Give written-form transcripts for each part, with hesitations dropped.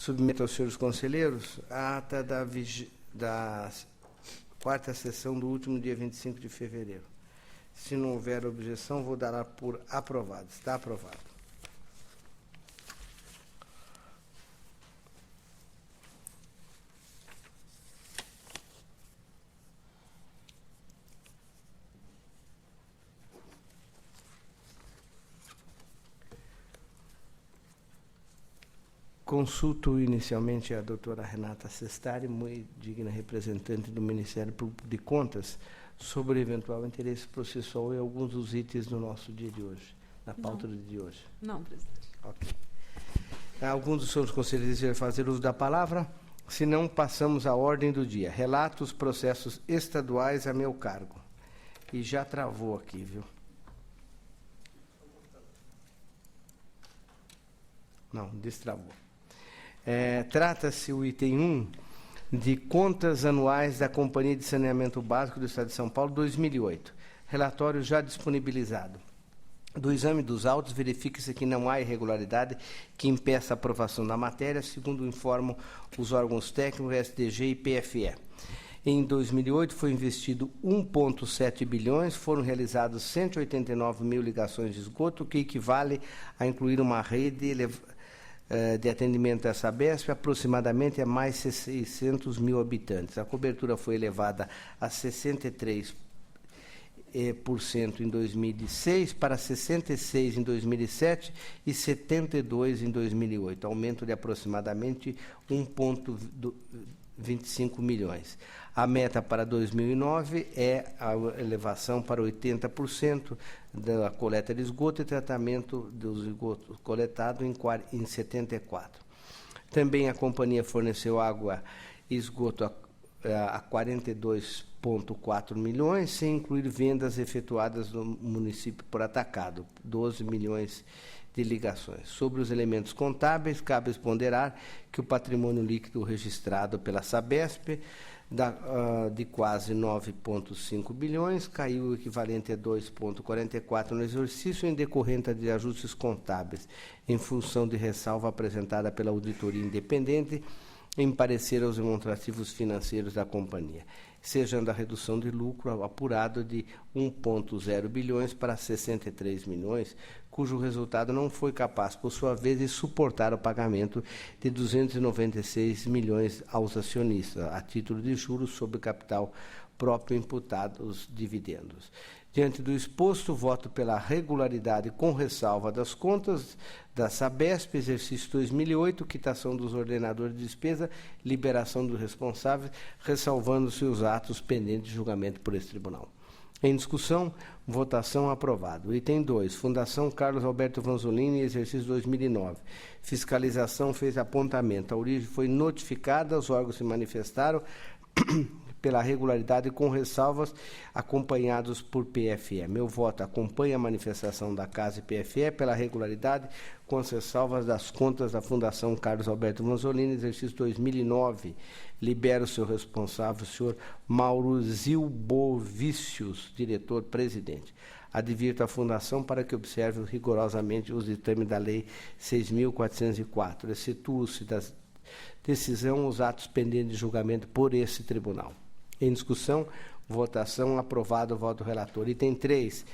Submeto aos senhores conselheiros a ata da quarta sessão do último dia 25 de fevereiro. Se não houver objeção, vou dar por aprovado. Está aprovado. Consulto inicialmente a doutora Renata Sestari, muito digna representante do Ministério Público de Contas, sobre eventual interesse processual em alguns dos itens do nosso dia de hoje, na pauta do dia de hoje. Não, presidente. Ok. Alguns dos senhores conselheiros desejam fazer uso da palavra? Se não, passamos à ordem do dia. Relatos, processos estaduais a meu cargo. E já travou aqui, viu? Não, destravou. Trata-se o item 1 de contas anuais da Companhia de Saneamento Básico do Estado de São Paulo 2008. Relatório já disponibilizado. Do exame dos autos, verifica-se que não há irregularidade que impeça a aprovação da matéria, segundo informam os órgãos técnicos SDG e PFE. Em 2008, foi investido 1,7 bilhões, foram realizados 189 mil ligações de esgoto, o que equivale a incluir uma rede de atendimento à Sabesp, aproximadamente a mais 600 mil habitantes. A cobertura foi elevada a 63% em 2006, para 66% em 2007 e 72% em 2008, aumento de aproximadamente 1,25 milhões. A meta para 2009 é a elevação para 80% da coleta de esgoto e tratamento dos esgotos coletado em 74%. Também a companhia forneceu água e esgoto a 42,4 milhões, sem incluir vendas efetuadas no município por atacado, 12 milhões de ligações. Sobre os elementos contábeis, cabe ponderar que o patrimônio líquido registrado pela Sabesp de quase 9,5 bilhões, caiu o equivalente a 2,44 no exercício em decorrência de ajustes contábeis, em função de ressalva apresentada pela auditoria independente em parecer aos demonstrativos financeiros da companhia, sejando a redução de lucro apurado de 1,0 bilhões para 63 milhões, cujo resultado não foi capaz, por sua vez, de suportar o pagamento de 296 milhões aos acionistas, a título de juros sobre capital próprio imputado os dividendos. Diante do exposto, voto pela regularidade com ressalva das contas da Sabesp, exercício 2008, quitação dos ordenadores de despesa, liberação dos responsáveis, ressalvando-se os atos pendentes de julgamento por esse tribunal. Em discussão, votação aprovado. Item 2, Fundação Carlos Alberto Vanzolini, exercício 2009. Fiscalização fez apontamento. A origem foi notificada, os órgãos se manifestaram pela regularidade com ressalvas, acompanhados por PFE. Meu voto acompanha a manifestação da Casa e PFE pela regularidade com as ressalvas das contas da Fundação Carlos Alberto Vanzolini, exercício 2009. Libero o seu responsável, o senhor Mauro Zilbovicius, diretor-presidente. Advirto a Fundação para que observe rigorosamente os ditames da Lei 6.404. Excetuam-se das decisão os atos pendentes de julgamento por esse tribunal. Em discussão, votação, aprovado o voto do relator. Item 3,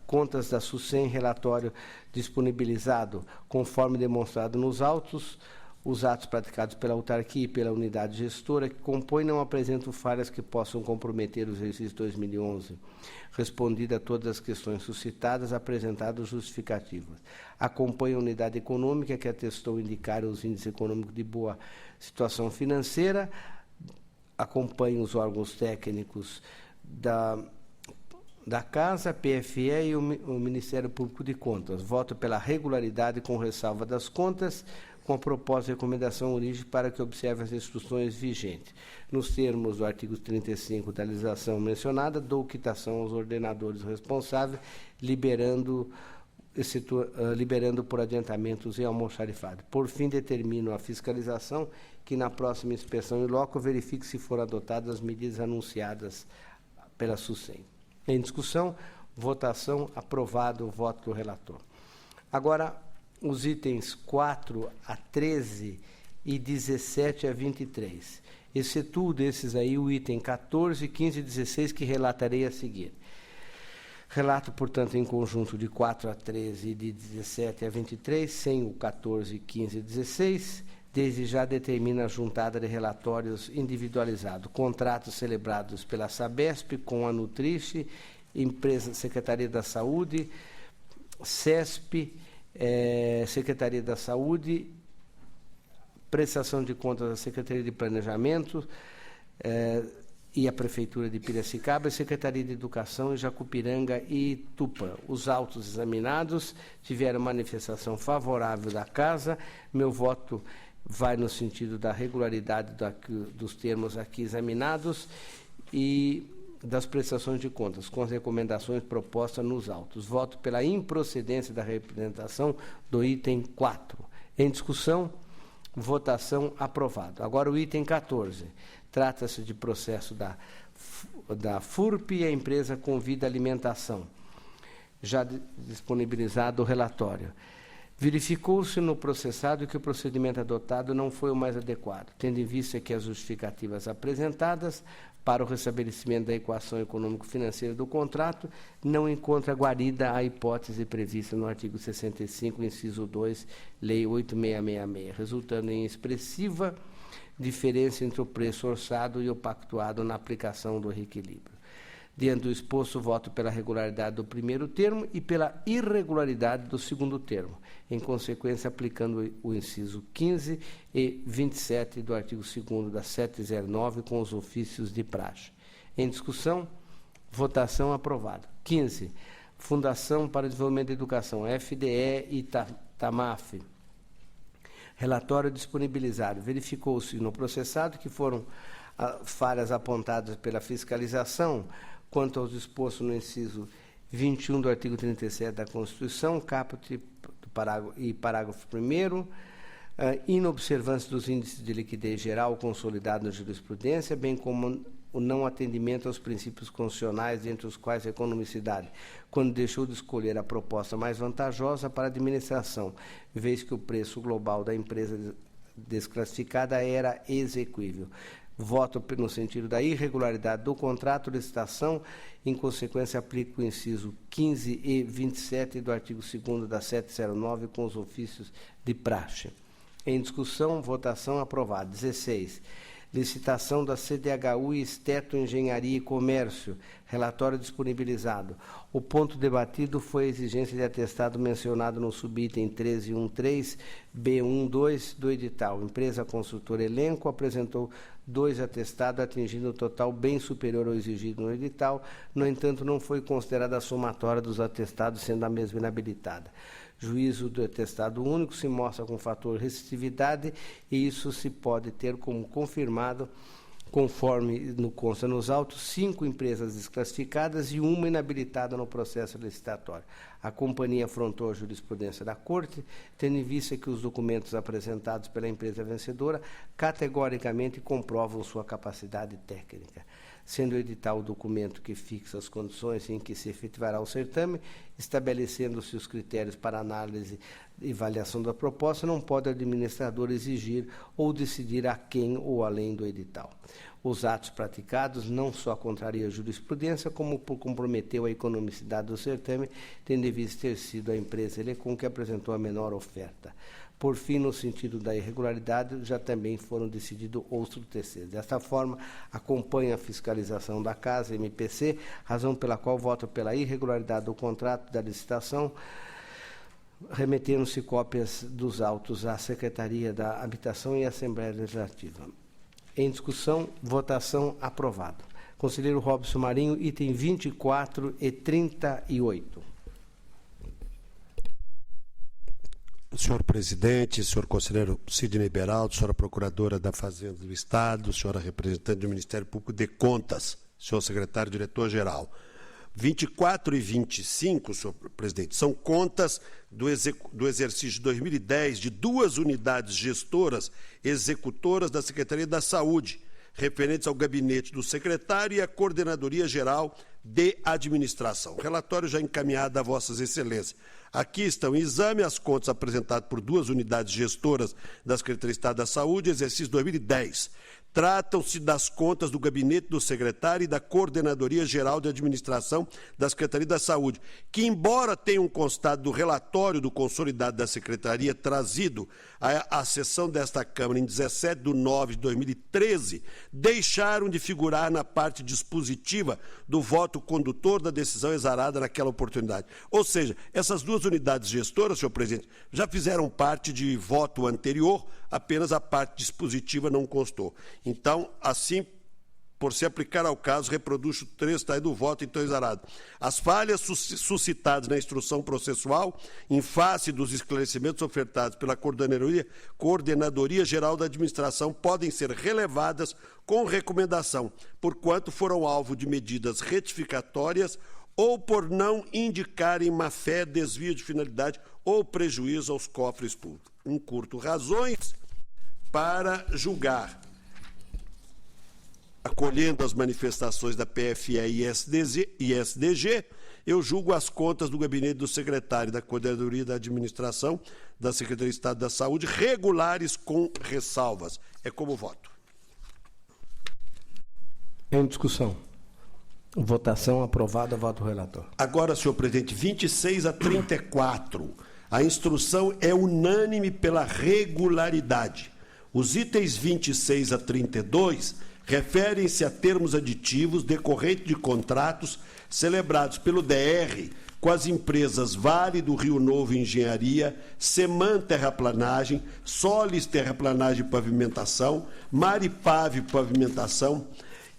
contas da SUSEM, relatório disponibilizado conforme demonstrado nos autos. Os atos praticados pela autarquia e pela unidade gestora que compõem não apresentam falhas que possam comprometer o exercício 2011. Respondida a todas as questões suscitadas, apresentadas justificativas. Acompanha a unidade econômica que atestou indicar os índices econômicos de boa situação financeira. Acompanha os órgãos técnicos da Casa, PFE e o Ministério Público de Contas. Voto pela regularidade com ressalva das contas, com a proposta de recomendação origem para que observe as instruções vigentes. Nos termos do artigo 35 da legislação mencionada, dou quitação aos ordenadores responsáveis, liberando por adiantamentos em almoxarifado. Por fim, determino a fiscalização que na próxima inspeção em loco verifique se foram adotadas as medidas anunciadas pela SUSEM. Em discussão, votação, aprovado o voto do relator. Agora, os itens 4 a 13 e 17 a 23. Excetuo desses aí o item 14, 15 e 16, que relatarei a seguir. Relato, portanto, em conjunto de 4 a 13 e de 17 a 23, sem o 14, 15 e 16. Desde já determina a juntada de relatórios individualizados. Contratos celebrados pela Sabesp com a Nutriche, empresa Secretaria da Saúde, CESP, Secretaria da Saúde, prestação de contas da Secretaria de Planejamento e a Prefeitura de Piracicaba, Secretaria de Educação em Jacupiranga e Tupã. Os autos examinados tiveram manifestação favorável da Casa. Meu voto vai no sentido da regularidade dos termos aqui examinados e das prestações de contas, com as recomendações propostas nos autos. Voto pela improcedência da representação do item 4. Em discussão, votação aprovado. Agora o item 14. Trata-se de processo da FURP e a empresa Convida Alimentação. Já disponibilizado o relatório. Verificou-se no processado que o procedimento adotado não foi o mais adequado, tendo em vista que as justificativas apresentadas para o restabelecimento da equação econômico-financeira do contrato não encontra guarida a hipótese prevista no artigo 65, inciso 2, Lei 8666, resultando em expressiva diferença entre o preço orçado e o pactuado na aplicação do reequilíbrio. Diante do exposto, voto pela regularidade do primeiro termo e pela irregularidade do segundo termo, em consequência, aplicando o inciso 15 e 27 do artigo 2º da 709 com os ofícios de praxe. Em discussão, votação aprovada. 15. Fundação para o Desenvolvimento da Educação, FDE e TAMAF. Relatório disponibilizado. Verificou-se no processado que foram falhas apontadas pela fiscalização quanto aos dispostos no inciso 21 do artigo 37 da Constituição, caput e parágrafo 1º, inobservância dos índices de liquidez geral consolidado na jurisprudência, bem como o não atendimento aos princípios constitucionais, entre os quais a economicidade, quando deixou de escolher a proposta mais vantajosa para a administração, vez que o preço global da empresa desclassificada era exequível. Voto no sentido da irregularidade do contrato de licitação, em consequência, aplico o inciso 15 e 27 do artigo 2º da 709 com os ofícios de praxe. Em discussão, votação aprovada. 16. Licitação da CDHU e Esteto Engenharia e Comércio. Relatório disponibilizado. O ponto debatido foi a exigência de atestado mencionado no subitem 1313 B12 do edital. Empresa construtora Elenco apresentou 2 atestados, atingindo o total bem superior ao exigido no edital. No entanto, não foi considerada a somatória dos atestados, sendo a mesma inabilitada. Juízo do atestado único se mostra com fator restritividade e isso se pode ter como confirmado, conforme consta nos autos, 5 empresas desclassificadas e 1 inabilitada no processo licitatório. A companhia afrontou a jurisprudência da Corte, tendo em vista que os documentos apresentados pela empresa vencedora categoricamente comprovam sua capacidade técnica. Sendo o edital o documento que fixa as condições em que se efetivará o certame, estabelecendo-se os critérios para análise e avaliação da proposta, não pode o administrador exigir ou decidir a quem ou além do edital. Os atos praticados não só contrariam a jurisprudência, como comprometeu a economicidade do certame, tendo em vista ter sido a empresa Elecom que apresentou a menor oferta. Por fim, no sentido da irregularidade, já também foram decididos outros terceiros. Desta forma, acompanha a fiscalização da Casa, MPC, razão pela qual voto pela irregularidade do contrato da licitação, remetendo-se cópias dos autos à Secretaria da Habitação e à Assembleia Legislativa. Em discussão, votação aprovado. Conselheiro Robson Marinho, item 24 e 38. Senhor presidente, senhor conselheiro Sidney Beraldo, senhora procuradora da Fazenda do Estado, senhora representante do Ministério Público de Contas, senhor secretário diretor-geral. 24 e 25, senhor presidente, são contas do exercício de 2010 de 2 unidades gestoras executoras da Secretaria da Saúde, referentes ao gabinete do secretário e à Coordenadoria Geral de Administração. Relatório já encaminhado a vossas excelências. Aqui estão em exame as contas apresentadas por 2 unidades gestoras da Secretaria de Estado da Saúde, exercício 2010. Tratam-se das contas do Gabinete do Secretário e da Coordenadoria Geral de Administração da Secretaria da Saúde, que, embora tenham constado do relatório do consolidado da Secretaria trazido à sessão desta Câmara em 17/9/2013, deixaram de figurar na parte dispositiva do voto condutor da decisão exarada naquela oportunidade. Ou seja, essas 2 unidades gestoras, senhor presidente, já fizeram parte de voto anterior, apenas a parte dispositiva não constou. Então, assim, por se aplicar ao caso, reproduz o texto aí do voto então exarado. As falhas suscitadas na instrução processual, em face dos esclarecimentos ofertados pela Coordenadoria Geral da Administração, podem ser relevadas com recomendação, porquanto foram alvo de medidas retificatórias ou por não indicarem má-fé, desvio de finalidade ou prejuízo aos cofres públicos. Encurto razões para julgar, acolhendo as manifestações da PFE e SDG, eu julgo as contas do Gabinete do Secretário da Coordenadoria da Administração da Secretaria de Estado da Saúde regulares com ressalvas. É como voto. Em discussão. Votação aprovada, voto relator. Agora, senhor presidente, 26/34. A instrução é unânime pela regularidade. Os itens 26/32 referem-se a termos aditivos decorrentes de contratos celebrados pelo DR com as empresas Vale do Rio Novo Engenharia, Seman Terraplanagem, Solis Terraplanagem e Pavimentação, Maripave Pavimentação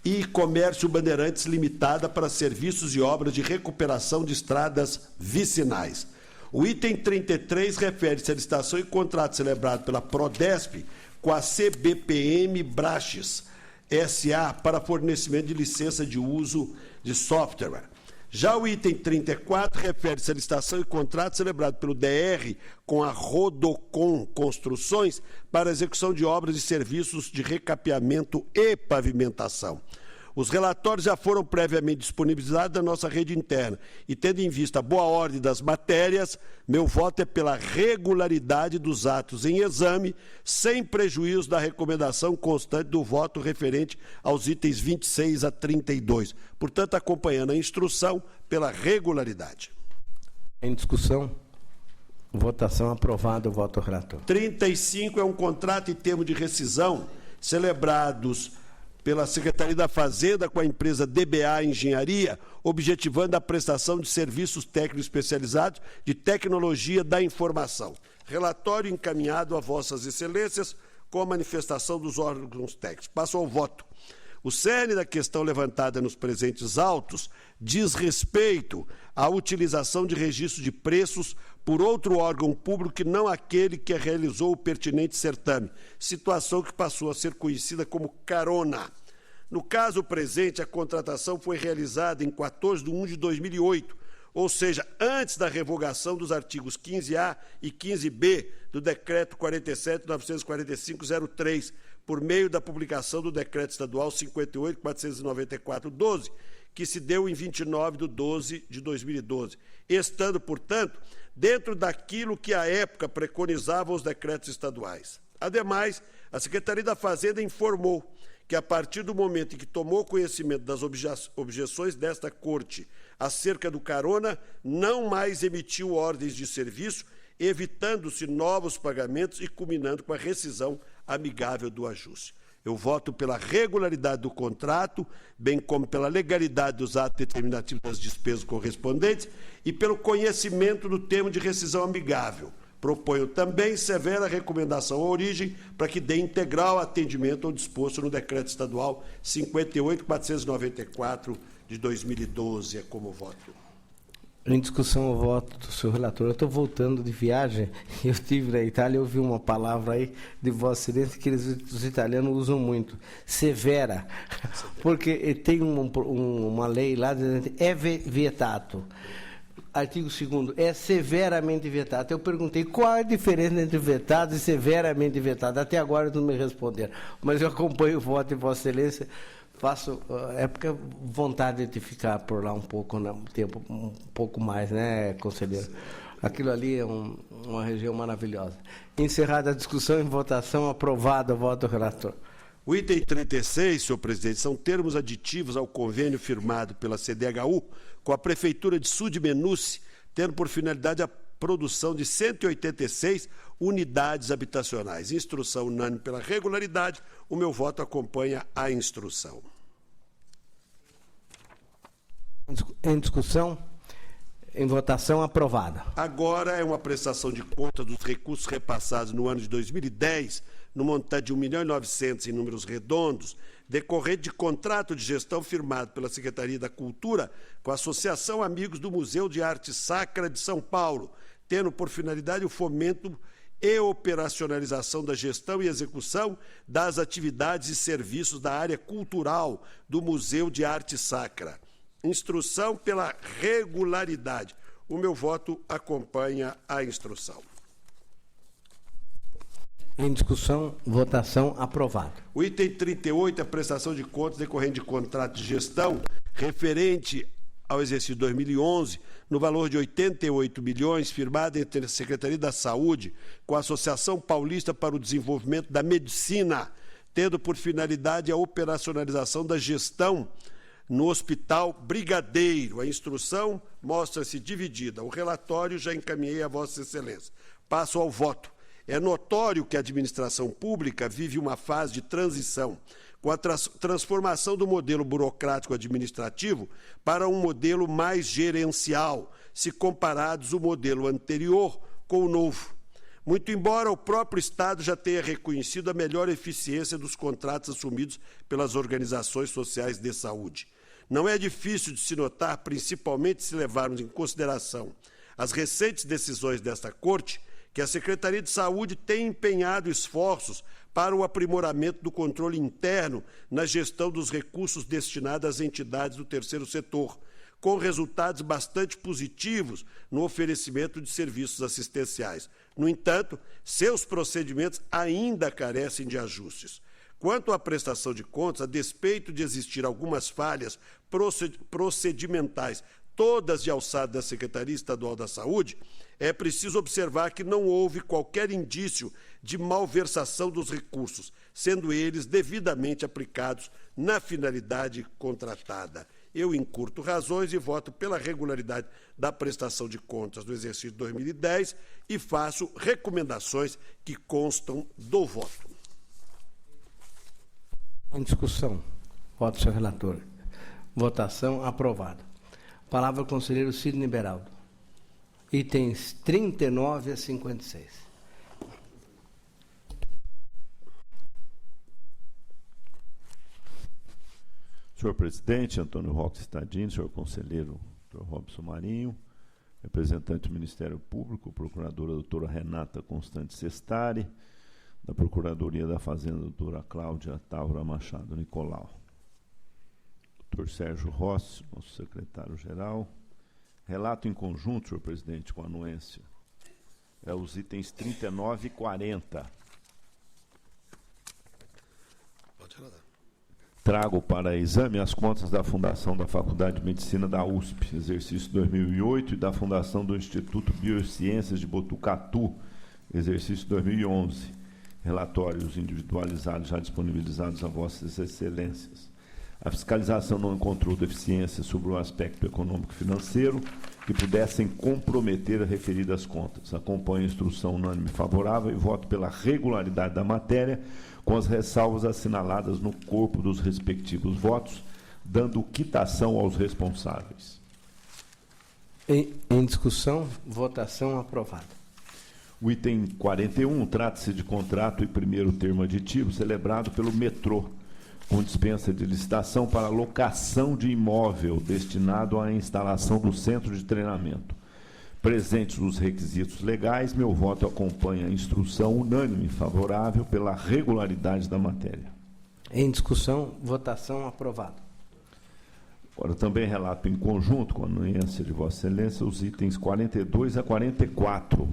e Comércio Bandeirantes Limitada para serviços e obras de recuperação de estradas vicinais. O item 33 refere-se à licitação e contrato celebrado pela Prodesp com a CBPM Braches S.A. para fornecimento de licença de uso de software. Já o item 34 refere-se à licitação e contrato celebrado pelo DR com a Rodocon Construções para execução de obras e serviços de recapeamento e pavimentação. Os relatórios já foram previamente disponibilizados na nossa rede interna e, tendo em vista a boa ordem das matérias, meu voto é pela regularidade dos atos em exame, sem prejuízo da recomendação constante do voto referente aos itens 26/32. Portanto, acompanhando a instrução pela regularidade. Em discussão. Votação aprovada, voto relator. 35 é um contrato em termo de rescisão celebrados pela Secretaria da Fazenda com a empresa DBA Engenharia, objetivando a prestação de serviços técnicos especializados de tecnologia da informação. Relatório encaminhado a vossas excelências com a manifestação dos órgãos técnicos. Passo ao voto. O cerne da questão levantada nos presentes autos diz respeito à utilização de registro de preços por outro órgão público que não aquele que realizou o pertinente certame, situação que passou a ser conhecida como carona. No caso presente, a contratação foi realizada em 14/1/2008, ou seja, antes da revogação dos artigos 15A e 15B do Decreto 47.945/03, por meio da publicação do Decreto Estadual 58.494/12, que se deu em 29/12/2012, estando, portanto, dentro daquilo que à época preconizavam os decretos estaduais. Ademais, a Secretaria da Fazenda informou que, a partir do momento em que tomou conhecimento das objeções desta Corte acerca do carona, não mais emitiu ordens de serviço, evitando-se novos pagamentos e culminando com a rescisão amigável do ajuste. Eu voto pela regularidade do contrato, bem como pela legalidade dos atos determinativos das despesas correspondentes e pelo conhecimento do termo de rescisão amigável. Proponho também severa recomendação à origem para que dê integral atendimento ao disposto no Decreto Estadual 58.494 de 2012. É como voto. Em discussão, o voto do senhor relator. Eu estou voltando de viagem, eu estive na Itália e ouvi uma palavra aí de Vossa Excelência que os italianos usam muito, severa, porque tem uma lei lá dizendo é vietato. Artigo 2º, é severamente vetado. Eu perguntei qual é a diferença entre vetado e severamente vetado. Até agora não me responderam. Mas eu acompanho o voto de Vossa Excelência. Faço, porque vontade de ficar por lá um pouco, né, tempo um pouco mais, né, conselheiro? Aquilo ali é uma região maravilhosa. Encerrada a discussão, em votação, aprovado o voto do relator. O item 36, senhor presidente, são termos aditivos ao convênio firmado pela CDHU com a Prefeitura de Sudmenuce, tendo por finalidade a produção de 186 unidades habitacionais. Instrução unânime pela regularidade. O meu voto acompanha a instrução. Em discussão, em votação, aprovada. Agora é uma prestação de conta dos recursos repassados no ano de 2010, no montante de 1.900.000 em números redondos, decorrente de contrato de gestão firmado pela Secretaria da Cultura com a Associação Amigos do Museu de Arte Sacra de São Paulo, tendo por finalidade o fomento e operacionalização da gestão e execução das atividades e serviços da área cultural do Museu de Arte Sacra. Instrução pela regularidade. O meu voto acompanha a instrução. Em discussão, votação, aprovado. O item 38, a prestação de contas decorrente de contrato de gestão referente ao exercício 2011, no valor de 88 milhões, firmado entre a Secretaria da Saúde com a Associação Paulista para o Desenvolvimento da Medicina, tendo por finalidade a operacionalização da gestão no Hospital Brigadeiro. A instrução mostra-se dividida. O relatório já encaminhei a Vossa Excelência. Passo ao voto. É notório que a administração pública vive uma fase de transição, com a transformação do modelo burocrático administrativo para um modelo mais gerencial, se comparados o modelo anterior com o novo. Muito embora o próprio Estado já tenha reconhecido a melhor eficiência dos contratos assumidos pelas organizações sociais de saúde. Não é difícil de se notar, principalmente se levarmos em consideração as recentes decisões desta Corte, que a Secretaria de Saúde tem empenhado esforços para o aprimoramento do controle interno na gestão dos recursos destinados às entidades do terceiro setor, com resultados bastante positivos no oferecimento de serviços assistenciais. No entanto, seus procedimentos ainda carecem de ajustes. Quanto à prestação de contas, a despeito de existir algumas falhas procedimentais, todas de alçada da Secretaria Estadual da Saúde, é preciso observar que não houve qualquer indício de malversação dos recursos, sendo eles devidamente aplicados na finalidade contratada. Eu encurto razões e voto pela regularidade da prestação de contas do exercício 2010 e faço recomendações que constam do voto. Em discussão. Voto, senhor relator. Votação aprovada. Palavra ao conselheiro Sidney Beraldo. Itens 39 a 56. Senhor presidente, Antônio Roque Stadini, senhor conselheiro Dr. Robson Marinho, representante do Ministério Público, procuradora doutora Renata Constante Sestari, da Procuradoria da Fazenda, doutora Cláudia Távora Machado Nicolau. Dr. Sérgio Rossi, nosso secretário-geral. Relato em conjunto, senhor presidente, com a anuência. Os itens 39 e 40. Pode relatar. Trago para exame as contas da Fundação da Faculdade de Medicina da USP, exercício 2008, e da Fundação do Instituto Biociências de Botucatu, exercício 2011. Relatórios individualizados já disponibilizados a vossas excelências. A fiscalização não encontrou deficiências sobre o aspecto econômico e financeiro que pudessem comprometer as referidas contas. Acompanho a instrução unânime favorável e voto pela regularidade da matéria, com as ressalvas assinaladas no corpo dos respectivos votos, dando quitação aos responsáveis. Em discussão, votação aprovada. O item 41 trata-se de contrato e primeiro termo aditivo celebrado pelo metrô, com dispensa de licitação para locação de imóvel destinado à instalação do centro de treinamento. Presentes os requisitos legais, meu voto acompanha a instrução unânime favorável pela regularidade da matéria. Em discussão, votação aprovada. Agora, também relato em conjunto com a anuência de Vossa Excelência os itens 42 a 44.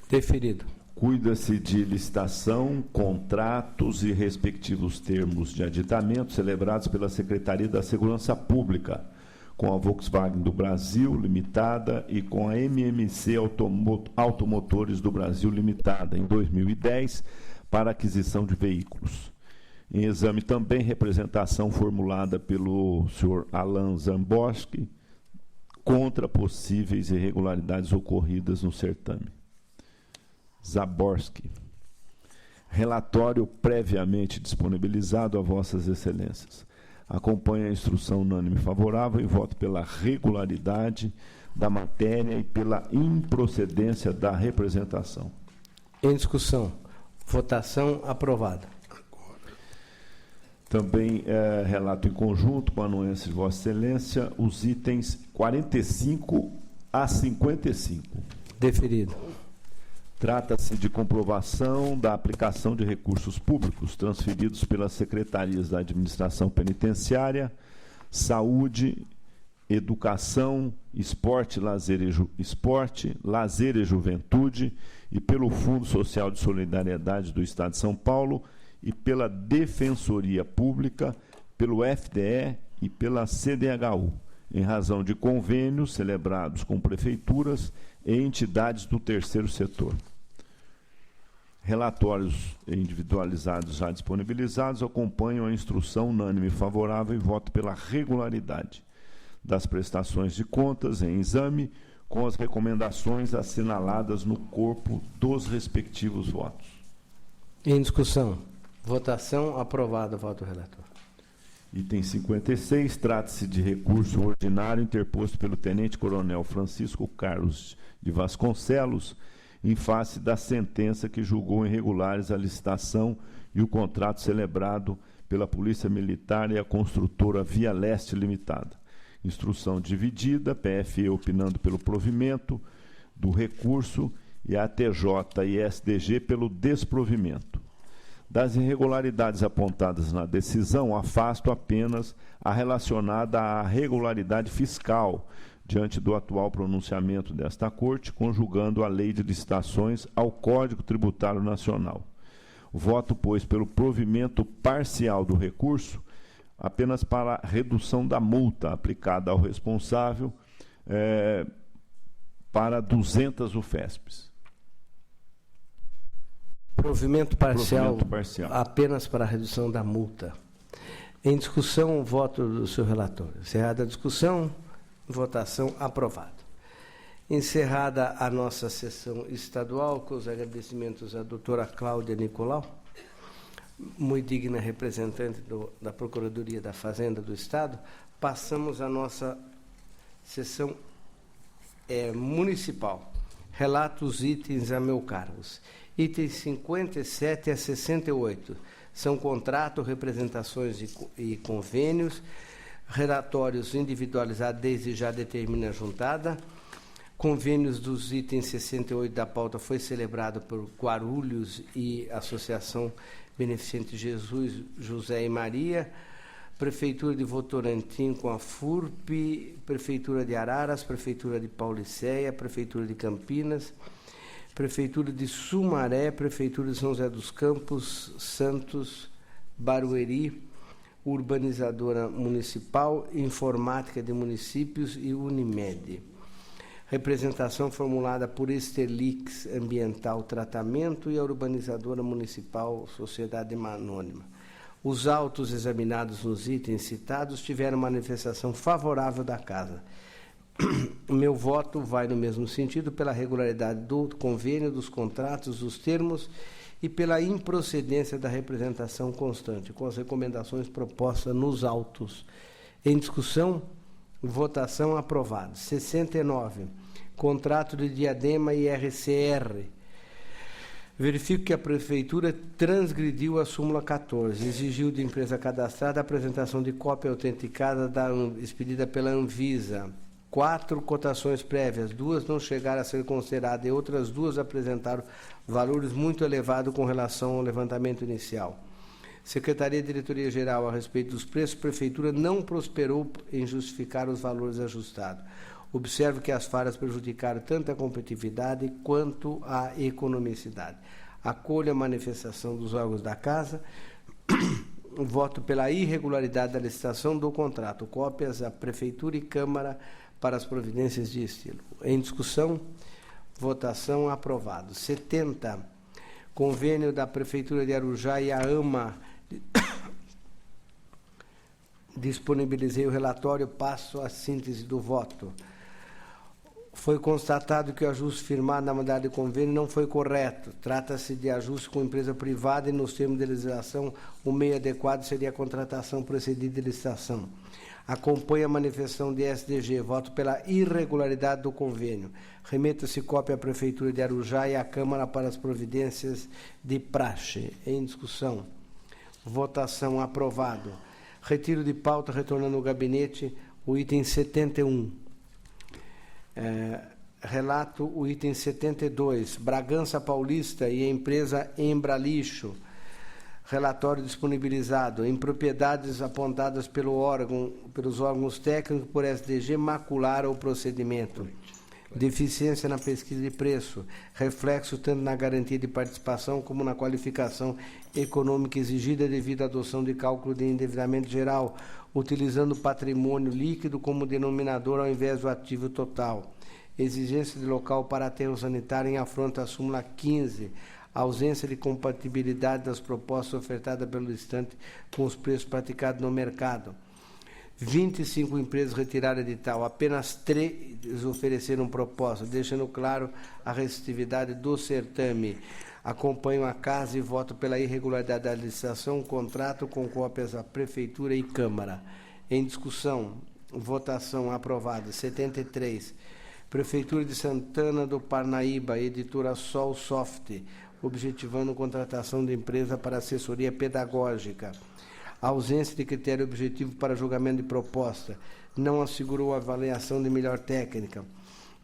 Deferido. Cuida-se de licitação, contratos e respectivos termos de aditamento celebrados pela Secretaria da Segurança Pública, com a Volkswagen do Brasil Limitada e com a MMC Automotores do Brasil Limitada, em 2010, para aquisição de veículos. Em exame também, representação formulada pelo senhor Alan Zamboski contra possíveis irregularidades ocorridas no certame. Zaborski. Relatório previamente disponibilizado a vossas excelências. Acompanho a instrução unânime favorável e voto pela regularidade da matéria e pela improcedência da representação. Em discussão. Votação aprovada. Também relato em conjunto com a anuência de Vossa Excelência os itens 45 a 55. Deferido. Trata-se de comprovação da aplicação de recursos públicos transferidos pelas secretarias da Administração Penitenciária, Saúde, Educação, Esporte, Lazer e Juventude e pelo Fundo Social de Solidariedade do Estado de São Paulo e pela Defensoria Pública, pelo FDE e pela CDHU, em razão de convênios celebrados com prefeituras e entidades do terceiro setor. Relatórios individualizados já disponibilizados acompanham a instrução unânime favorável e voto pela regularidade das prestações de contas em exame, com as recomendações assinaladas no corpo dos respectivos votos. Em discussão. Votação aprovada. Voto do relator. Item 56, trata-se de recurso ordinário interposto pelo Tenente-Coronel Francisco Carlos de Vasconcelos, em face da sentença que julgou irregulares a licitação e o contrato celebrado pela Polícia Militar e a construtora Via Leste Limitada. Instrução dividida, PFE opinando pelo provimento do recurso e a TJ e SDG pelo desprovimento. Das irregularidades apontadas na decisão, afasto apenas a relacionada à regularidade fiscal, diante do atual pronunciamento desta Corte, conjugando a Lei de Licitações ao Código Tributário Nacional. Voto, pois, pelo provimento parcial do recurso, apenas para redução da multa aplicada ao responsável para 200 UFESPs. Provimento parcial, parcial apenas para a redução da multa. Em discussão, o voto do seu relator. Encerrada a discussão, votação aprovado. Encerrada a nossa sessão estadual, com os agradecimentos à doutora Cláudia Nicolau, muito digna representante da Procuradoria da Fazenda do Estado, passamos à nossa sessão municipal. Relato os itens a meu cargos. Itens 57 a 68 são contrato, representações e convênios, relatórios individualizados desde já determina a juntada. Convênios dos itens 68 da pauta foi celebrado por Guarulhos e Associação Beneficente Jesus, José e Maria, Prefeitura de Votorantim com a FURP, Prefeitura de Araras, Prefeitura de Paulicéia, Prefeitura de Campinas, Prefeitura de Sumaré, Prefeitura de São José dos Campos, Santos, Barueri, Urbanizadora Municipal, Informática de Municípios e Unimed. Representação formulada por Estelix Ambiental Tratamento e a Urbanizadora Municipal Sociedade Anônima. Os autos examinados nos itens citados tiveram manifestação favorável da Casa. O meu voto vai no mesmo sentido pela regularidade do convênio, dos contratos, dos termos e pela improcedência da representação constante, com as recomendações propostas nos autos. Em discussão, votação aprovada. 69. Contrato de Diadema e RCR. Verifico que a Prefeitura transgrediu a súmula 14, exigiu de empresa cadastrada a apresentação de cópia autenticada expedida pela Anvisa. 4 cotações prévias, 2 não chegaram a ser consideradas e outras 2 apresentaram valores muito elevados com relação ao levantamento inicial. Secretaria de Diretoria Geral a respeito dos preços, Prefeitura não prosperou em justificar os valores ajustados. Observo que as falhas prejudicaram tanto a competitividade quanto a economicidade. Acolho a manifestação dos órgãos da Casa Voto pela irregularidade da licitação do contrato. Cópias à Prefeitura e Câmara para as providências de estilo. Em discussão, votação aprovado. 70. Convênio da Prefeitura de Arujá e a AMA. Disponibilizei o relatório, passo a síntese do voto. Foi constatado que o ajuste firmado na modalidade de convênio não foi correto. Trata-se de ajuste com empresa privada e, nos termos de legislação, o meio adequado seria a contratação precedida de licitação. Acompanhe a manifestação de SDG. Voto pela irregularidade do convênio. Remeta-se cópia à Prefeitura de Arujá e à Câmara para as providências de praxe. Em discussão. Votação aprovado. Retiro de pauta, retornando ao gabinete, o item 71. Relato o item 72. Bragança Paulista e a empresa Embralixo. Relatório disponibilizado. Em propriedades apontadas pelos órgãos técnicos por SDG, macularam o procedimento. Deficiência na pesquisa de preço. Reflexo tanto na garantia de participação como na qualificação econômica exigida devido à adoção de cálculo de endividamento geral, utilizando o patrimônio líquido como denominador ao invés do ativo total. Exigência de local para aterro sanitário em afronta à súmula 15. Ausência de compatibilidade das propostas ofertadas pelo licitante com os preços praticados no mercado. 25 empresas retiraram edital, apenas 3 ofereceram proposta, deixando claro a restritividade do certame. Acompanho a casa e voto pela irregularidade da licitação, contrato com cópias à Prefeitura e Câmara. Em discussão, votação aprovada. 73. Prefeitura de Santana do Parnaíba, editora Sol Soft, objetivando contratação de empresa para assessoria pedagógica. Ausência de critério objetivo para julgamento de proposta. Não assegurou a avaliação de melhor técnica.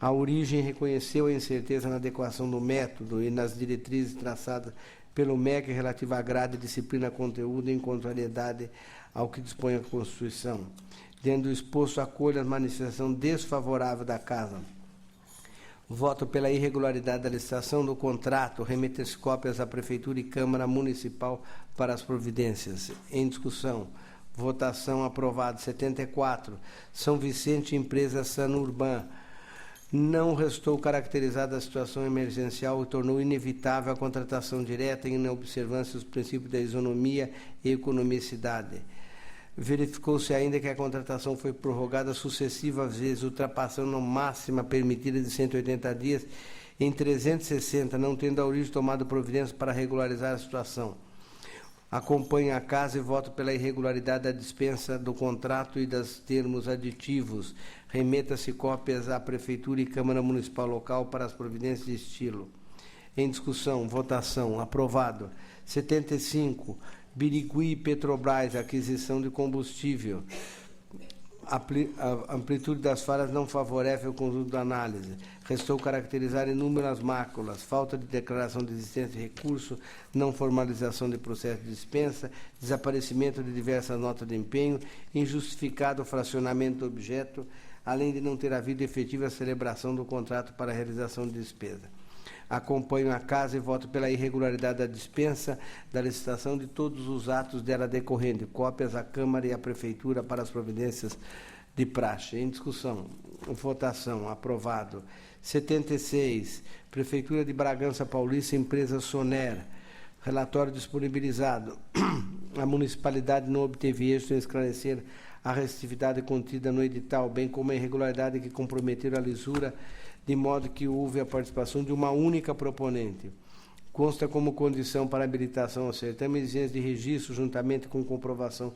A origem reconheceu a incerteza na adequação do método e nas diretrizes traçadas pelo MEC relativa à grade, disciplina, conteúdo em contrariedade ao que dispõe a Constituição. Dentro do exposto, acolho a manifestação desfavorável da Casa. Voto pela irregularidade da licitação do contrato. Remeta-se cópias à Prefeitura e Câmara Municipal para as providências. Em discussão. Votação aprovada. 74. São Vicente, empresa Sanurban. Não restou caracterizada a situação emergencial e tornou inevitável a contratação direta em observância dos princípios da isonomia e economicidade. Verificou-se ainda que a contratação foi prorrogada sucessivas vezes, ultrapassando a máxima permitida de 180 dias em 360, não tendo a origem tomado providências para regularizar a situação. Acompanho a casa e voto pela irregularidade da dispensa do contrato e dos termos aditivos. Remeta-se cópias à Prefeitura e Câmara Municipal Local para as providências de estilo. Em discussão, votação, aprovado. 75. Birigui e Petrobras, aquisição de combustível. A amplitude das falhas não favorece o conjunto da análise. Restou caracterizar inúmeras máculas, falta de declaração de existência de recurso, não formalização de processo de dispensa, desaparecimento de diversas notas de empenho, injustificado fracionamento do objeto, além de não ter havido efetiva celebração do contrato para a realização de despesa. Acompanho a casa e voto pela irregularidade da dispensa da licitação de todos os atos dela decorrente, cópias à Câmara e à Prefeitura para as providências de praxe. Em discussão, votação, aprovado. 76, Prefeitura de Bragança Paulista, empresa Soner. Relatório disponibilizado. A municipalidade não obteve êxito em esclarecer a restritividade contida no edital, bem como a irregularidade que comprometeram a lisura, de modo que houve a participação de uma única proponente. Consta como condição para habilitação ao certame exigência de registro, juntamente com comprovação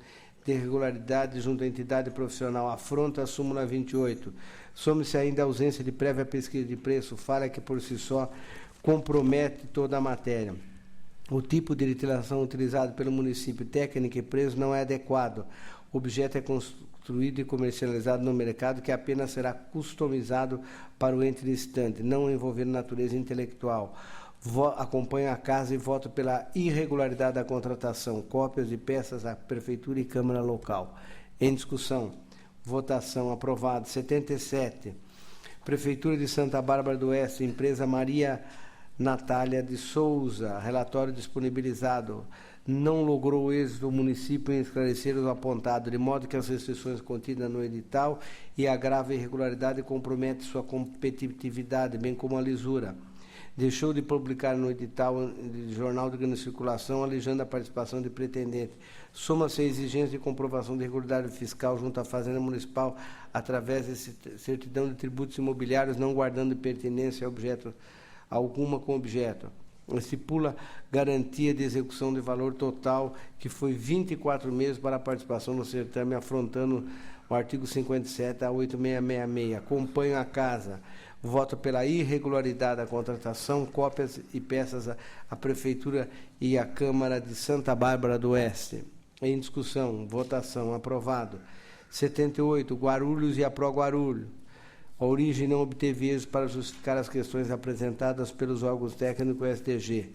de irregularidade junto à entidade profissional, afronta a súmula 28. Some-se ainda a ausência de prévia pesquisa de preço, falha que por si só compromete toda a matéria. O tipo de legislação utilizado pelo município, técnica e preço, não é adequado. O objeto é construído e comercializado no mercado, que apenas será customizado para o ente licitante, não envolvendo natureza intelectual. Acompanho a casa e voto pela irregularidade da contratação. Cópias de peças à Prefeitura e Câmara Local. Em discussão. Votação aprovado. 77. Prefeitura de Santa Bárbara do Oeste, empresa Maria Natália de Souza. Relatório disponibilizado. não logrou êxito o município em esclarecer os apontados, de modo que as restrições contidas no edital e a grave irregularidade compromete sua competitividade, bem como a lisura. Deixou de publicar no edital de jornal de grande circulação, alijando a participação de pretendente. Soma-se a exigência de comprovação de regularidade fiscal junto à Fazenda Municipal através de certidão de tributos imobiliários, não guardando pertinência a objeto alguma com objeto. Estipula garantia de execução de valor total, que foi 24 meses para a participação no certame, afrontando o artigo 57 a 8666. Acompanho a casa. Voto pela irregularidade da contratação, cópias e peças à Prefeitura e à Câmara de Santa Bárbara do Oeste. Em discussão, votação, aprovado. 78, Guarulhos e a Pro Guarulhos. A origem não obteve êxito para justificar as questões apresentadas pelos órgãos técnicos do STG.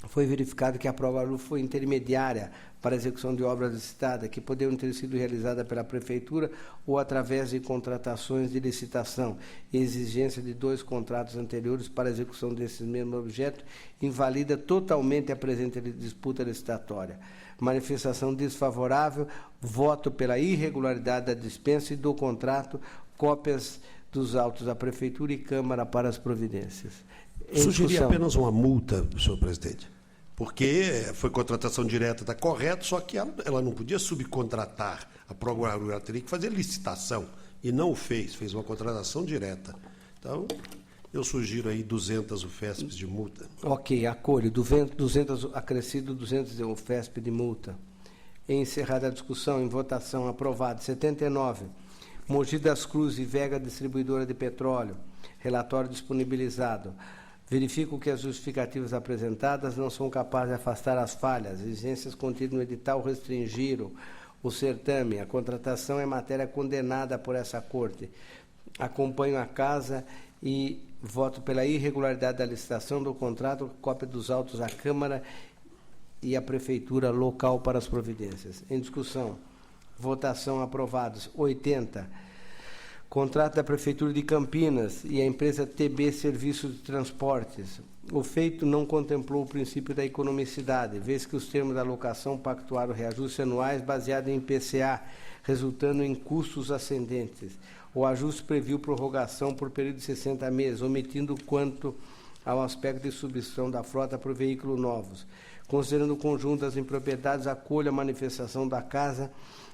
Foi verificado que a Pro Guarulhos foi intermediária para a execução de obras licitadas, que poderiam ter sido realizadas pela Prefeitura ou através de contratações de licitação. Exigência de 2 contratos anteriores para a execução desses mesmos objetos invalida totalmente a presente disputa licitatória. Manifestação desfavorável, voto pela irregularidade da dispensa e do contrato, cópias dos autos da Prefeitura e Câmara para as providências. Sugeria apenas uma multa, senhor presidente, porque foi contratação direta, está correto, só que ela não podia subcontratar a Pro Guarulhos, ela teria que fazer licitação, e não o fez uma contratação direta. Então, eu sugiro aí 200 UFESPs de multa. Ok, acolho, 200 acrescido 200 UFESP de multa. Encerrada a discussão, em votação, aprovado. 79, Mogi das Cruzes e Vega Distribuidora de Petróleo, relatório disponibilizado. Verifico que as justificativas apresentadas não são capazes de afastar as falhas. As exigências contidas no edital restringiram o certame. A contratação é matéria condenada por essa Corte. Acompanho a casa e voto pela irregularidade da licitação do contrato, cópia dos autos à Câmara e à Prefeitura local para as providências. Em discussão, votação aprovados. 80. Contrato da Prefeitura de Campinas e a empresa TB Serviços de Transportes. O feito não contemplou o princípio da economicidade, vez que os termos da locação pactuaram reajustes anuais baseados em IPCA, resultando em custos ascendentes. O ajuste previu prorrogação por período de 60 meses, omitindo quanto ao aspecto de substituição da frota por veículos novos. Considerando o conjunto das impropriedades, acolho a manifestação da Casa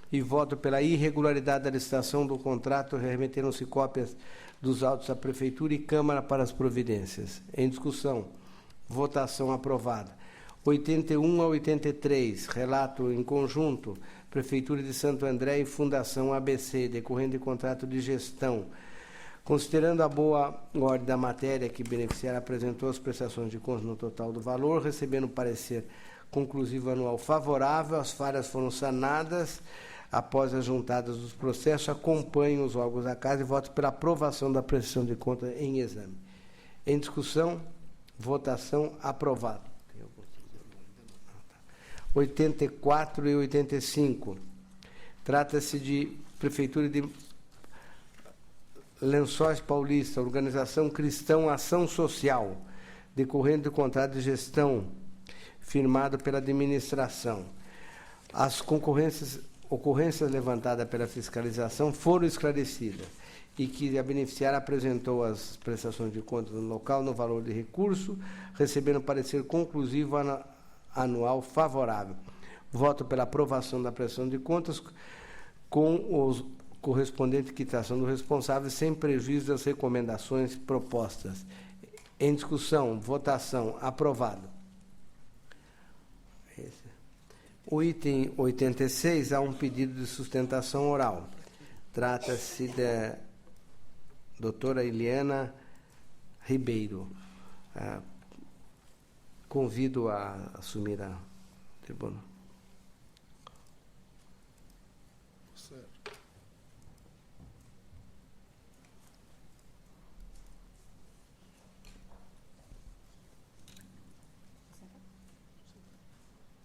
e voto pela irregularidade da licitação do contrato, remeteram-se cópias dos autos à Prefeitura e Câmara para as providências. Em discussão, votação aprovada. 81 a 83, relato em conjunto, Prefeitura de Santo André e Fundação ABC, decorrente de contrato de gestão. Considerando a boa ordem da matéria que o beneficiário apresentou as prestações de contas no total do valor, recebendo parecer conclusivo anual favorável, as falhas foram sanadas. Após as juntadas dos processos, acompanho os órgãos da Casa e voto pela aprovação da prestação de contas em exame. Em discussão, votação, aprovado. 84 e 85. Trata-se de Prefeitura de Lençóis Paulista, Organização Cristã Ação Social, decorrente do contrato de gestão firmado pela administração. As ocorrências levantadas pela fiscalização foram esclarecidas e que a beneficiária apresentou as prestações de contas no local no valor de recurso, recebendo parecer conclusivo anual favorável. Voto pela aprovação da prestação de contas com os correspondente quitação do responsável, sem prejuízo das recomendações propostas. Em discussão, votação, aprovado. O item 86, há um pedido de sustentação oral. Trata-se da doutora Eliana Ribeiro. Convido a assumir a tribuna.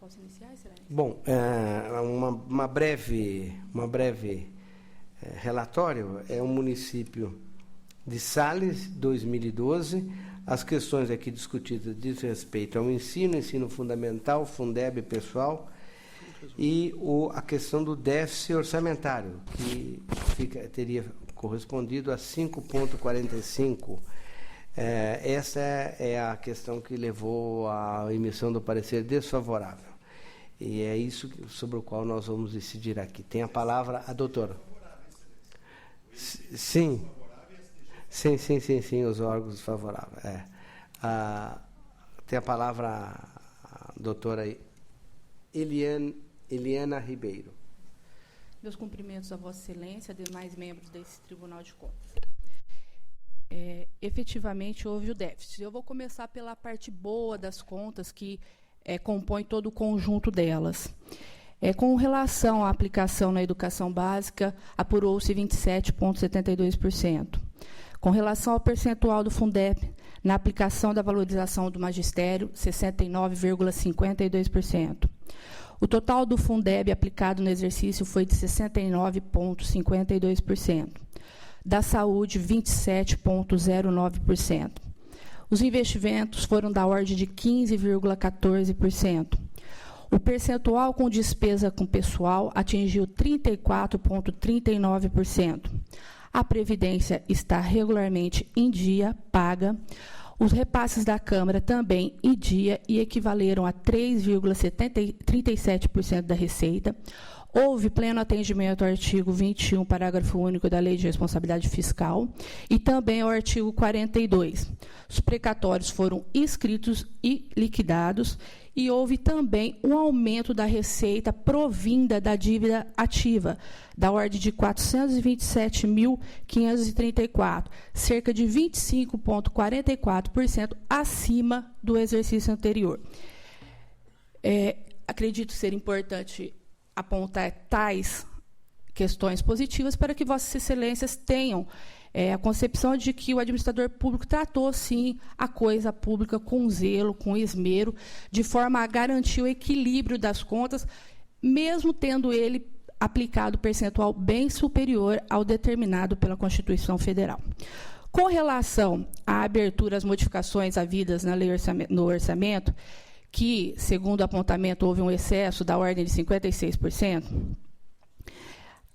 Posso iniciar, excelência? Bom, uma breve relatório. É um município de Sales, 2012. As questões aqui discutidas dizem respeito ao ensino fundamental, Fundeb pessoal, e a questão do déficit orçamentário, que teria correspondido a 5,45. Essa é a questão que levou à emissão do parecer desfavorável. E é isso sobre o qual nós vamos decidir aqui. Tem a palavra a doutora. Sim. Sim, os órgãos favoráveis. Tem a palavra a doutora Eliana Ribeiro. Meus cumprimentos a Vossa Excelência e demais membros desse Tribunal de Contas. Efetivamente, houve o déficit. Eu vou começar pela parte boa das contas, que compõe todo o conjunto delas. Com relação à aplicação na educação básica, apurou-se 27,72%. Com relação ao percentual do Fundeb, na aplicação da valorização do magistério, 69,52%. O total do Fundeb aplicado no exercício foi de 69,52%. Da saúde, 27,09%. Os investimentos foram da ordem de 15,14%. O percentual com despesa com pessoal atingiu 34,39%. A Previdência está regularmente em dia, paga. Os repasses da Câmara também em dia e equivaleram a 3,37% da receita. Houve pleno atendimento ao artigo 21, parágrafo único da Lei de Responsabilidade Fiscal e também ao artigo 42. Os precatórios foram inscritos e liquidados e houve também um aumento da receita provinda da dívida ativa, da ordem de 427.534, cerca de 25,44% acima do exercício anterior. Acredito ser importante apontar tais questões positivas para que Vossas Excelências tenham a concepção de que o administrador público tratou, sim, a coisa pública com zelo, com esmero, de forma a garantir o equilíbrio das contas, mesmo tendo ele aplicado percentual bem superior ao determinado pela Constituição Federal. Com relação à abertura às modificações havidas na lei no orçamento, que, segundo o apontamento, houve um excesso da ordem de 56%,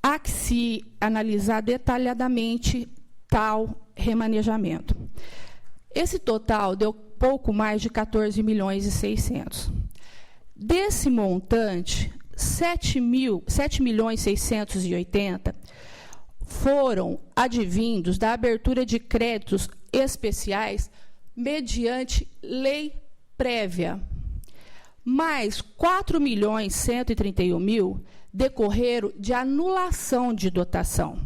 há que se analisar detalhadamente tal remanejamento. Esse total deu pouco mais de 14.600.000. Desse montante, 7.680.000 foram advindos da abertura de créditos especiais mediante lei prévia. Mais 4.131.000 decorreram de anulação de dotação.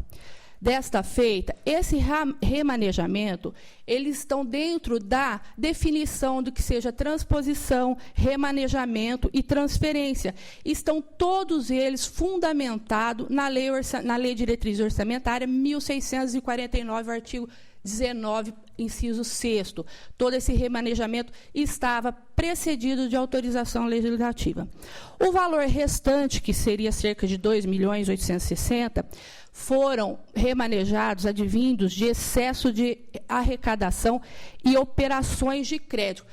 Desta feita, esse remanejamento, eles estão dentro da definição do que seja transposição, remanejamento e transferência. Estão todos eles fundamentados na Lei Diretriz Orçamentária 1.649, artigo 19, inciso 6º. Todo esse remanejamento estava precedido de autorização legislativa. O valor restante, que seria cerca de 2.860.000, foram remanejados advindos de excesso de arrecadação e operações de crédito,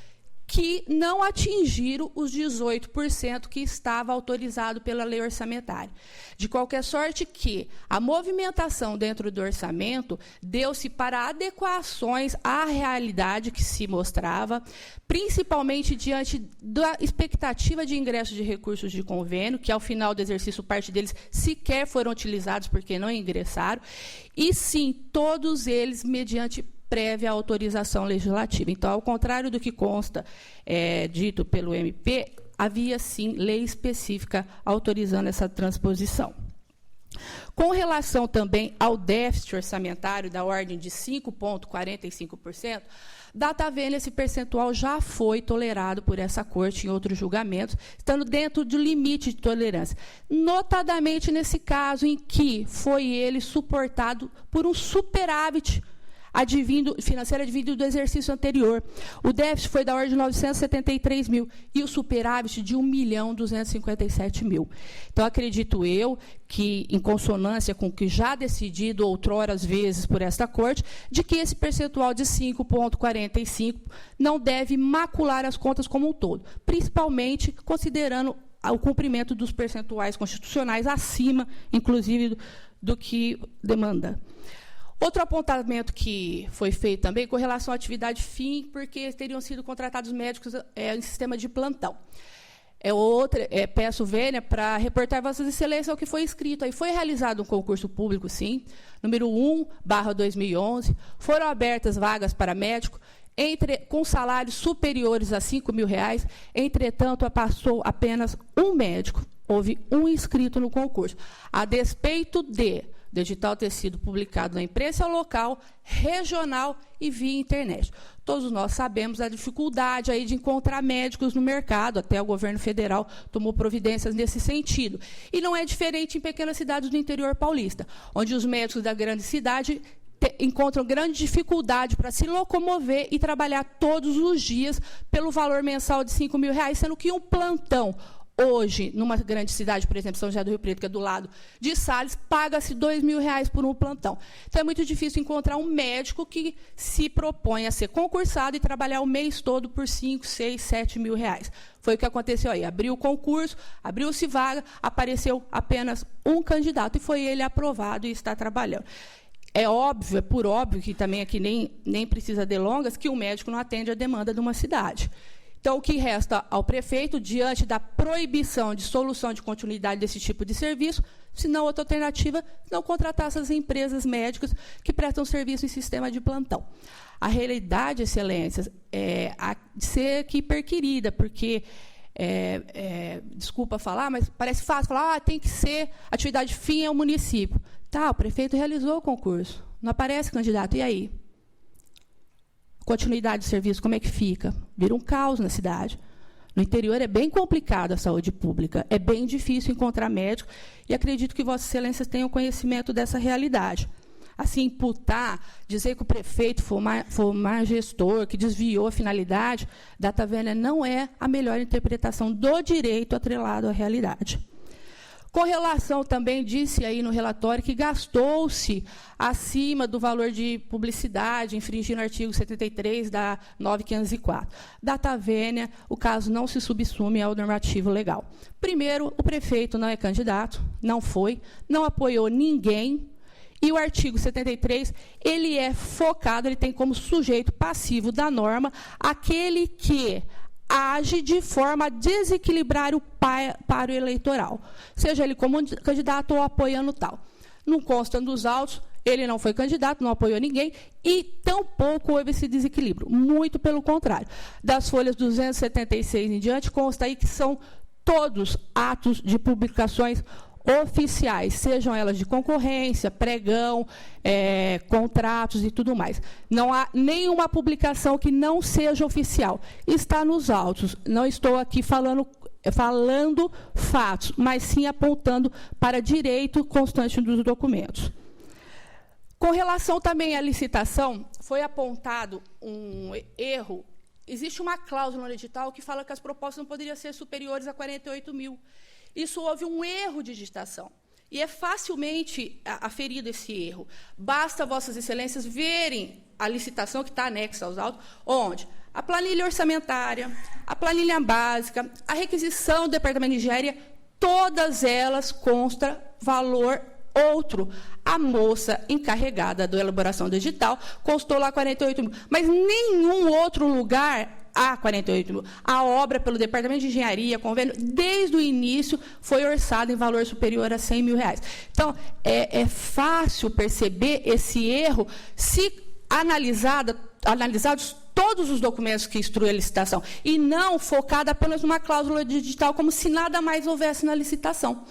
que não atingiram os 18% que estava autorizado pela lei orçamentária. De qualquer sorte que a movimentação dentro do orçamento deu-se para adequações à realidade que se mostrava, principalmente diante da expectativa de ingresso de recursos de convênio, que ao final do exercício parte deles sequer foram utilizados porque não ingressaram, e sim, todos eles mediante prévia autorização legislativa. Então, ao contrário do que consta dito pelo MP, havia, sim, lei específica autorizando essa transposição. Com relação também ao déficit orçamentário da ordem de 5,45%, data vênia, esse percentual já foi tolerado por essa Corte em outros julgamentos, estando dentro do limite de tolerância. Notadamente nesse caso em que foi ele suportado por um superávit financeira advindo do exercício anterior. O déficit foi da ordem de 973 mil e o superávit de 1.257 mil. Então, acredito eu que, em consonância com o que já decidido outrora, às vezes, por esta Corte, de que esse percentual de 5,45 não deve macular as contas como um todo, principalmente considerando o cumprimento dos percentuais constitucionais acima, inclusive, do que demanda. Outro apontamento que foi feito também com relação à atividade fim, porque teriam sido contratados médicos em sistema de plantão. Peço vênia para reportar Vossas Excelências ao que foi escrito. Aí foi realizado um concurso público, sim, número 1/2011, foram abertas vagas para médico, com salários superiores a R$5.000, entretanto, passou apenas um médico, houve um inscrito no concurso, a despeito de o edital ter sido publicado na imprensa local, regional e via internet. Todos nós sabemos a dificuldade aí de encontrar médicos no mercado, até o governo federal tomou providências nesse sentido. E não é diferente em pequenas cidades do interior paulista, onde os médicos da grande cidade encontram grande dificuldade para se locomover e trabalhar todos os dias pelo valor mensal de R$5.000, sendo que um plantão hoje, numa grande cidade, por exemplo, São José do Rio Preto, que é do lado de Sales, paga-se R$2.000 por um plantão. Então, é muito difícil encontrar um médico que se propõe a ser concursado e trabalhar o mês todo por R$5.000, R$6.000, R$7.000. Foi o que aconteceu aí. Abriu o concurso, abriu-se vaga, apareceu apenas um candidato, e foi ele aprovado e está trabalhando. É óbvio, é por óbvio, que também aqui nem precisa delongas, que o médico não atende a demanda de uma cidade. Então, o que resta ao prefeito, diante da proibição de solução de continuidade desse tipo de serviço, se não outra alternativa, não contratar essas empresas médicas que prestam serviço em sistema de plantão. A realidade, Excelências, é de ser aqui hiperquerida, porque, desculpa falar, mas parece fácil falar, tem que ser atividade fim ao município. Tá, o prefeito realizou o concurso, não aparece candidato, e aí? Continuidade de serviço, como é que fica? Vira um caos na cidade. No interior é bem complicado a saúde pública, é bem difícil encontrar médico, e acredito que Vossas Excelências tenham conhecimento dessa realidade. Assim, imputar, dizer que o prefeito foi má gestor, que desviou a finalidade, data vênia não é a melhor interpretação do direito atrelado à realidade. Com relação também, disse aí no relatório, que gastou-se acima do valor de publicidade, infringindo o artigo 73 da 9504. Data vênia, o caso não se subsume ao normativo legal. Primeiro, o prefeito não é candidato, não foi, não apoiou ninguém, e o artigo 73, ele é focado, ele tem como sujeito passivo da norma aquele que age de forma a desequilibrar o páreo eleitoral, seja ele como candidato ou apoiando tal. Não consta nos autos, ele não foi candidato, não apoiou ninguém, e tampouco houve esse desequilíbrio, muito pelo contrário. Das folhas 276 em diante, consta aí que são todos atos de publicações oficiais, sejam elas de concorrência, pregão, contratos e tudo mais. Não há nenhuma publicação que não seja oficial. Está nos autos. Não estou aqui falando fatos, mas sim apontando para direito constante dos documentos. Com relação também à licitação, foi apontado um erro. Existe uma cláusula no edital que fala que as propostas não poderiam ser superiores a 48 mil. Isso houve um erro de digitação. E é facilmente aferido esse erro. Basta Vossas Excelências verem a licitação que está anexa aos autos, onde a planilha orçamentária, a planilha básica, a requisição do Departamento de Engenharia, todas elas constam valor outro. A moça encarregada da elaboração do edital constou lá 48 mil. Mas nenhum outro lugar há 48 mil. A obra, pelo Departamento de Engenharia, convênio, desde o início, foi orçada em valor superior a R$100 mil. Então, é fácil perceber esse erro se analisados todos os documentos que instruem a licitação, e não focada apenas numa cláusula de edital, como se nada mais houvesse na licitação.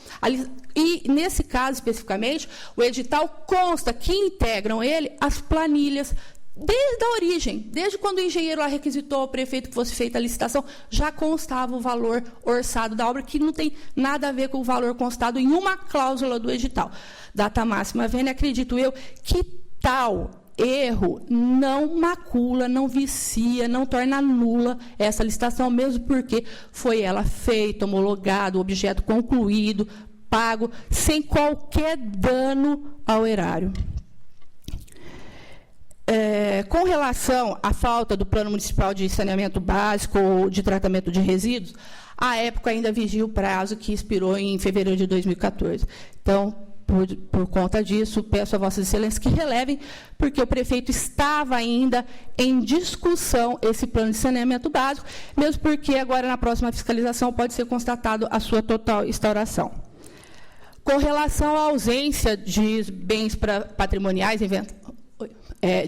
E, nesse caso, especificamente, o edital consta que integram ele as planilhas desde a origem, desde quando o engenheiro lá requisitou ao prefeito que fosse feita a licitação, já constava o valor orçado da obra, que não tem nada a ver com o valor constado em uma cláusula do edital. Data máxima vênia, acredito eu, que tal erro não macula, não vicia, não torna nula essa licitação, mesmo porque foi ela feita, homologado, objeto concluído, pago, sem qualquer dano ao erário. Com relação à falta do Plano Municipal de Saneamento Básico ou de Tratamento de Resíduos, à época ainda vigia o prazo que expirou em fevereiro de 2014. Então, por conta disso, peço a Vossas Excelências que relevem, porque o prefeito estava ainda em discussão esse plano de saneamento básico, mesmo porque agora, na próxima fiscalização, pode ser constatado a sua total instauração. Com relação à ausência de bens patrimoniais,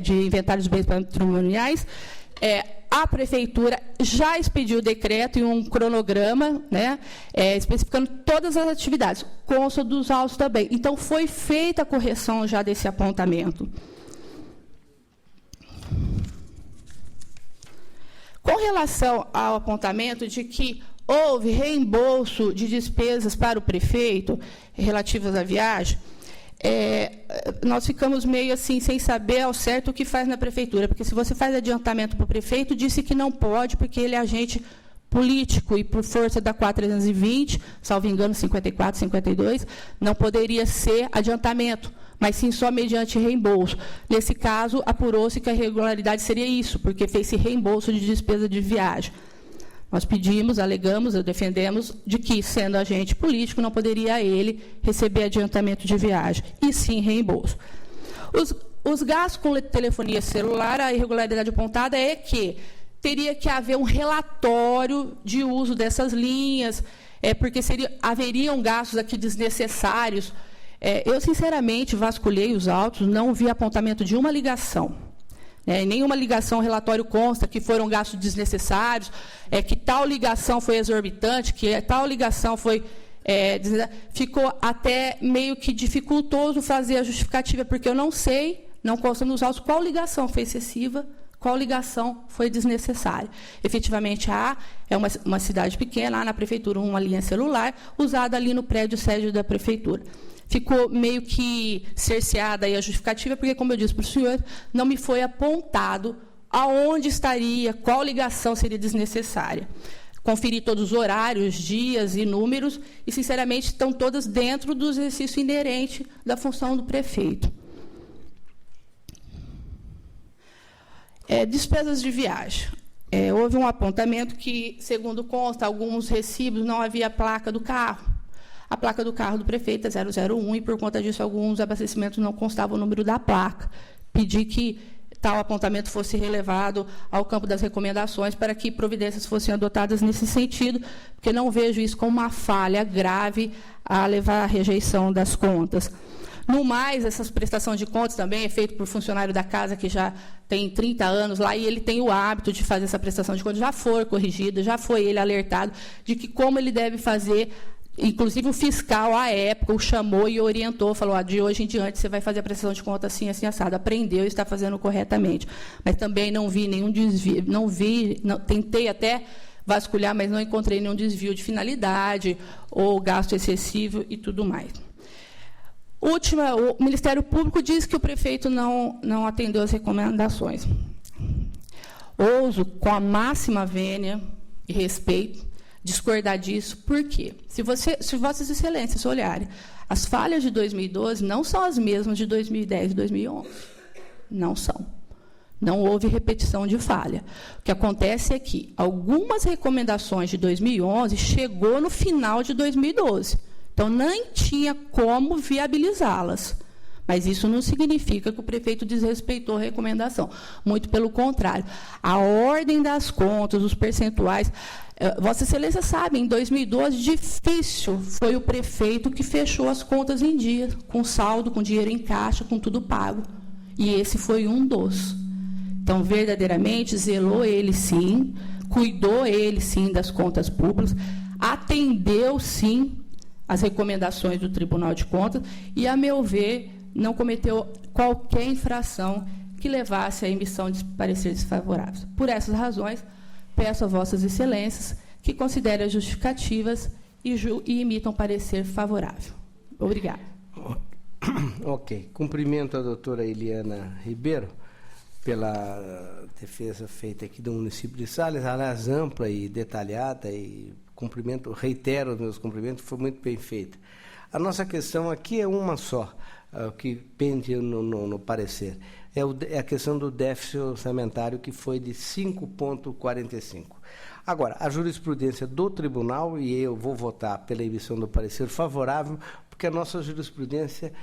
de inventário de bens patrimoniais, a Prefeitura já expediu o decreto e um cronograma, né, especificando todas as atividades, consta dos autos também. Então, foi feita a correção já desse apontamento. Com relação ao apontamento de que houve reembolso de despesas para o prefeito relativas à viagem, nós ficamos meio assim, sem saber ao certo o que faz na prefeitura, porque se você faz adiantamento para o prefeito, disse que não pode, porque ele é agente político e por força da 420, salvo engano, 54, 52, não poderia ser adiantamento, mas sim só mediante reembolso. Nesse caso, apurou-se que a irregularidade seria isso, porque fez-se reembolso de despesa de viagem. Nós pedimos, alegamos, defendemos de que, sendo agente político, não poderia ele receber adiantamento de viagem, e sim reembolso. Os gastos com telefonia celular, a irregularidade apontada é que teria que haver um relatório de uso dessas linhas, porque haveriam gastos aqui desnecessários. Eu, sinceramente, vasculhei os autos, não vi apontamento de uma ligação. Em nenhuma ligação, o relatório consta que foram gastos desnecessários, que tal ligação foi exorbitante, que tal ligação foi... ficou até meio que dificultoso fazer a justificativa, porque eu não sei, não consta nos autos, qual ligação foi excessiva, qual ligação foi desnecessária. Efetivamente, é uma cidade pequena, há na prefeitura uma linha celular, usada ali no prédio sede da prefeitura. Ficou meio que cerceada aí a justificativa, porque, como eu disse para o senhor, não me foi apontado aonde estaria, qual ligação seria desnecessária. Conferi todos os horários, dias e números, e, sinceramente, estão todas dentro do exercício inerente da função do prefeito. Despesas de viagem. Houve um apontamento que, segundo consta, alguns recibos não havia placa do carro. A placa do carro do prefeito é 001 e, por conta disso, alguns abastecimentos não constavam o número da placa. Pedi que tal apontamento fosse relevado ao campo das recomendações para que providências fossem adotadas nesse sentido, porque não vejo isso como uma falha grave a levar à rejeição das contas. No mais, essa prestação de contas também é feita por funcionário da casa que já tem 30 anos lá, e ele tem o hábito de fazer essa prestação de contas, já foi corrigida, já foi ele alertado de que como ele deve fazer. Inclusive, o fiscal, à época, o chamou e orientou, falou, de hoje em diante você vai fazer a prestação de conta assim, assim, assado. Aprendeu e está fazendo corretamente. Mas também não vi nenhum desvio, tentei até vasculhar, mas não encontrei nenhum desvio de finalidade ou gasto excessivo e tudo mais. Última, o Ministério Público diz que o prefeito não atendeu as recomendações. Ouso, com a máxima vênia e respeito, discordar disso. Por quê? Se Vossas Excelências olharem, as falhas de 2012 não são as mesmas de 2010 e 2011. Não são. Não houve repetição de falha. O que acontece é que algumas recomendações de 2011 chegou no final de 2012. Então, nem tinha como viabilizá-las. Mas isso não significa que o prefeito desrespeitou a recomendação. Muito pelo contrário. A ordem das contas, os percentuais... Vossa Excelência sabe, em 2012, difícil foi o prefeito que fechou as contas em dia, com saldo, com dinheiro em caixa, com tudo pago. E esse foi um dos. Então, verdadeiramente, zelou ele, sim, cuidou ele, sim, das contas públicas, atendeu, sim, as recomendações do Tribunal de Contas e, a meu ver, não cometeu qualquer infração que levasse à emissão de pareceres desfavoráveis. Por essas razões, peço a Vossas Excelências que considerem as justificativas e emitam parecer favorável. Obrigada. Ok. Cumprimento a doutora Eliana Ribeiro. pela defesa feita aqui do município de Sales, aliás, ampla e detalhada, e reitero os meus cumprimentos, foi muito bem feita. A nossa questão aqui é uma só, que pende no parecer, é a questão do déficit orçamentário, que foi de 5,45. Agora, a jurisprudência do tribunal, e eu vou votar pela emissão do parecer favorável, porque a nossa jurisprudência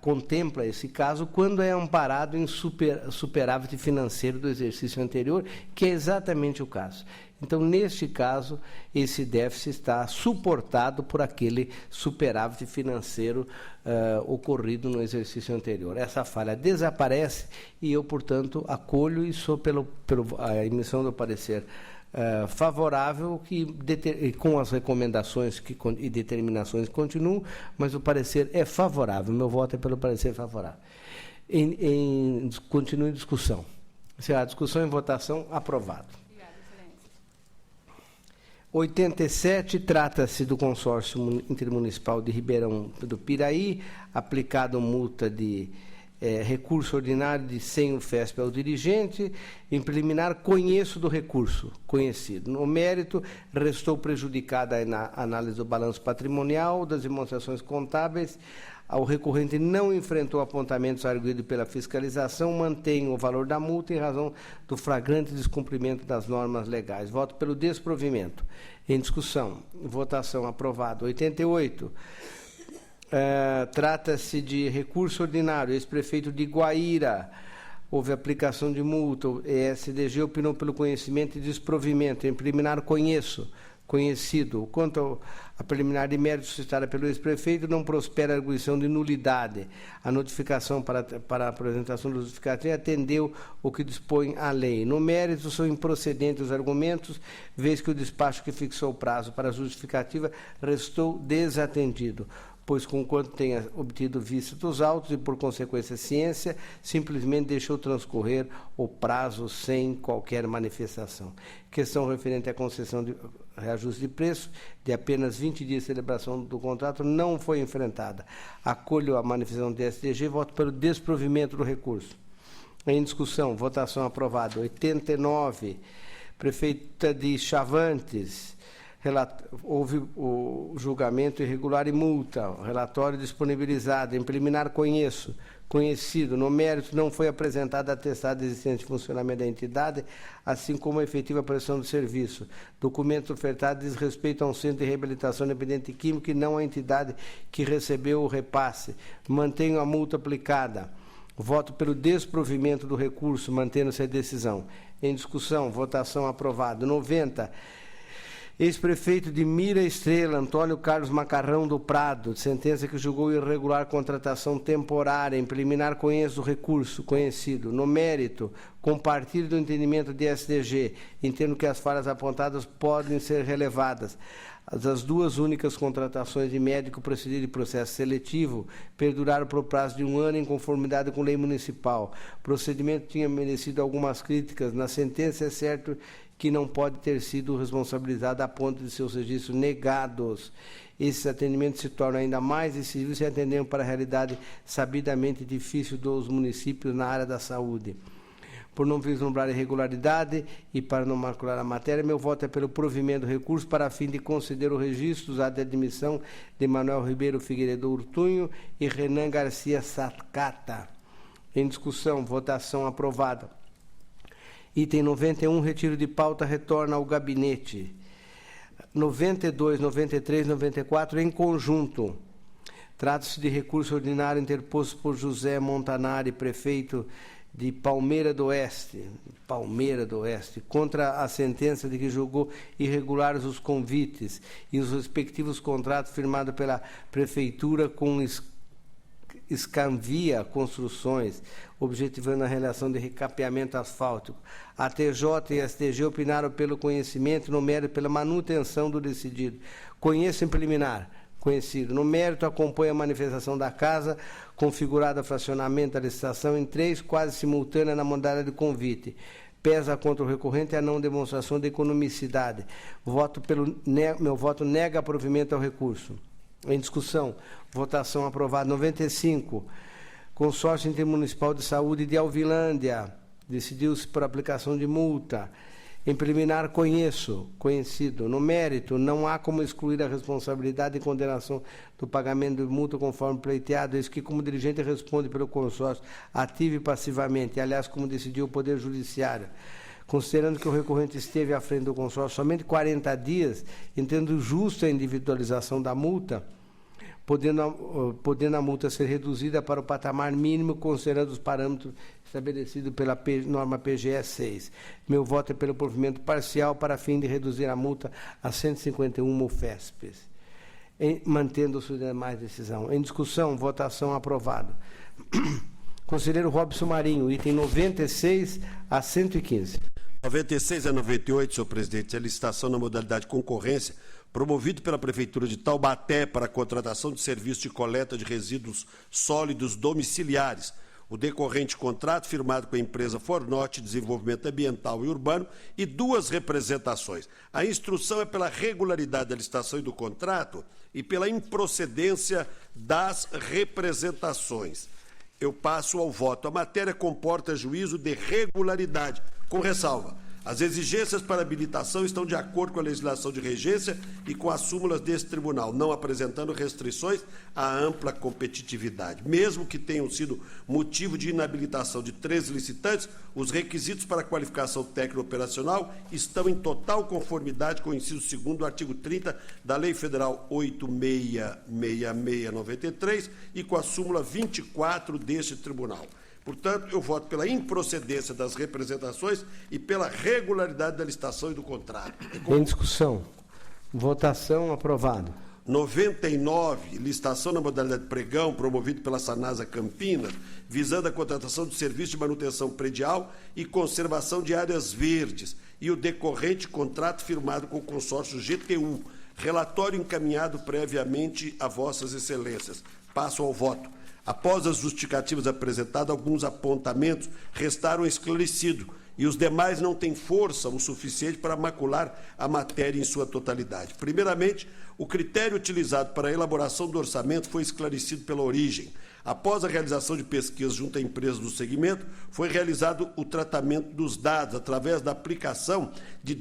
contempla esse caso quando é amparado em superávit financeiro do exercício anterior, que é exatamente o caso. Então, neste caso, esse déficit está suportado por aquele superávit financeiro ocorrido no exercício anterior. Essa falha desaparece e eu, portanto, acolho e sou pela emissão do parecer favorável, com as recomendações e determinações que continuam, mas o parecer é favorável. Meu voto é pelo parecer favorável. Continue em discussão. Será discussão e votação, aprovado. 87, trata-se do consórcio intermunicipal de Ribeirão do Piraí, aplicado multa de recurso ordinário de 100 UFESP ao dirigente. Em preliminar, conheço do recurso, conhecido. No mérito, restou prejudicada na análise do balanço patrimonial, das demonstrações contábeis. O recorrente não enfrentou apontamentos arguidos pela fiscalização, mantém o valor da multa em razão do flagrante descumprimento das normas legais. Voto pelo desprovimento. Em discussão. Votação aprovado. 88. Trata-se de recurso ordinário. Ex-prefeito de Guaíra. Houve aplicação de multa. O ESDG opinou pelo conhecimento e desprovimento. Em preliminar, conhecido. Quanto à preliminar de mérito suscitada pelo ex-prefeito, não prospera a arguição de nulidade. A notificação para a apresentação do justificativo atendeu o que dispõe a lei. No mérito, são improcedentes os argumentos, vez que o despacho que fixou o prazo para a justificativa restou desatendido, pois, conquanto tenha obtido vista dos autos e, por consequência, ciência, simplesmente deixou transcorrer o prazo sem qualquer manifestação. Questão referente à concessão de reajuste de preço de apenas 20 dias de celebração do contrato não foi enfrentada. Acolho a manifestação do STG, voto pelo desprovimento do recurso. Em discussão, votação aprovada. 89, prefeita de Chavantes. Houve o julgamento irregular e multa. O relatório disponibilizado. Em preliminar, conhecido. No mérito, não foi apresentado atestado de existência de funcionamento da entidade, assim como a efetiva prestação do serviço. Documento ofertado diz respeito a um centro de reabilitação dependente químico e não à entidade que recebeu o repasse. Mantenho a multa aplicada. Voto pelo desprovimento do recurso, mantendo-se a decisão. Em discussão, votação aprovada. 90. Ex-prefeito de Mira Estrela, Antônio Carlos Macarrão do Prado, sentença que julgou irregular contratação temporária. Em preliminar, conheço o recurso, conhecido. No mérito, compartilho do entendimento de SDG, entendo que as falhas apontadas podem ser relevadas. As duas únicas contratações de médico procedido de processo seletivo perduraram por prazo de 1 ano em conformidade com lei municipal. O procedimento tinha merecido algumas críticas. Na sentença é certo que não pode ter sido responsabilizado a ponto de seus registros negados. Esses atendimentos se tornam ainda mais decisivos se atenderem para a realidade sabidamente difícil dos municípios na área da saúde. Por não vislumbrar irregularidade e para não macular a matéria, meu voto é pelo provimento do recurso para fim de conceder o registro usado de admissão de Manuel Ribeiro Figueiredo Urtunho e Renan Garcia Sacata. Em discussão, votação aprovada. Item 91, retiro de pauta, retorna ao gabinete. 92, 93, 94, em conjunto. Trata-se de recurso ordinário interposto por José Montanari, prefeito de Palmeira do Oeste, contra a sentença de que julgou irregulares os convites e os respectivos contratos firmados pela Prefeitura com Escanvia Construções, objetivando a relação de recapeamento asfáltico. A TJ e a STG opinaram pelo conhecimento, no mérito pela manutenção do decidido. Conheço em preliminar, conhecido. No mérito, acompanha a manifestação da casa, configurada fracionamento da licitação em 3, quase simultânea na modalidade de convite. Pesa contra o recorrente a não demonstração de economicidade. Meu voto nega provimento ao recurso. Em discussão, votação aprovada. 95. Consórcio Intermunicipal de Saúde de Alvilândia, decidiu-se por aplicação de multa. Em preliminar, conhecido. No mérito, não há como excluir a responsabilidade e condenação do pagamento de multa conforme pleiteado, eis que, como dirigente, responde pelo consórcio, ativo e passivamente, aliás, como decidiu o Poder Judiciário. Considerando que o recorrente esteve à frente do consórcio somente 40 dias, entendo justa a individualização da multa, podendo a multa ser reduzida para o patamar mínimo, considerando os parâmetros estabelecidos pela norma PGE 6. Meu voto é pelo provimento parcial para fim de reduzir a multa a 151 UFESPs, mantendo-se demais decisão. Em discussão, votação aprovado. Conselheiro Robson Marinho, item 96 a 115. 96 a 98, senhor presidente, a licitação na modalidade concorrência, promovido pela Prefeitura de Taubaté para a contratação de serviço de coleta de resíduos sólidos domiciliares. O decorrente contrato firmado com a empresa Fornorte Desenvolvimento Ambiental e Urbano e 2 representações. A instrução é pela regularidade da licitação e do contrato e pela improcedência das representações. Eu passo ao voto. A matéria comporta juízo de regularidade, com ressalva. As exigências para habilitação estão de acordo com a legislação de regência e com as súmulas deste tribunal, não apresentando restrições à ampla competitividade. Mesmo que tenham sido motivo de inabilitação de 13 licitantes, os requisitos para a qualificação técnico-operacional estão em total conformidade com o inciso 2º do artigo 30 da Lei Federal 8666/93 e com a súmula 24 deste tribunal. Portanto, eu voto pela improcedência das representações e pela regularidade da licitação e do contrato. Em discussão. Votação aprovado. 99, licitação na modalidade pregão, promovido pela Sanasa Campinas, visando a contratação de serviço de manutenção predial e conservação de áreas verdes, e o decorrente contrato firmado com o consórcio GTU. Relatório encaminhado previamente a vossas excelências. Passo ao voto. Após as justificativas apresentadas, alguns apontamentos restaram esclarecidos e os demais não têm força o suficiente para macular a matéria em sua totalidade. Primeiramente, o critério utilizado para a elaboração do orçamento foi esclarecido pela origem. Após a realização de pesquisas junto a empresas do segmento, foi realizado o tratamento dos dados através da aplicação de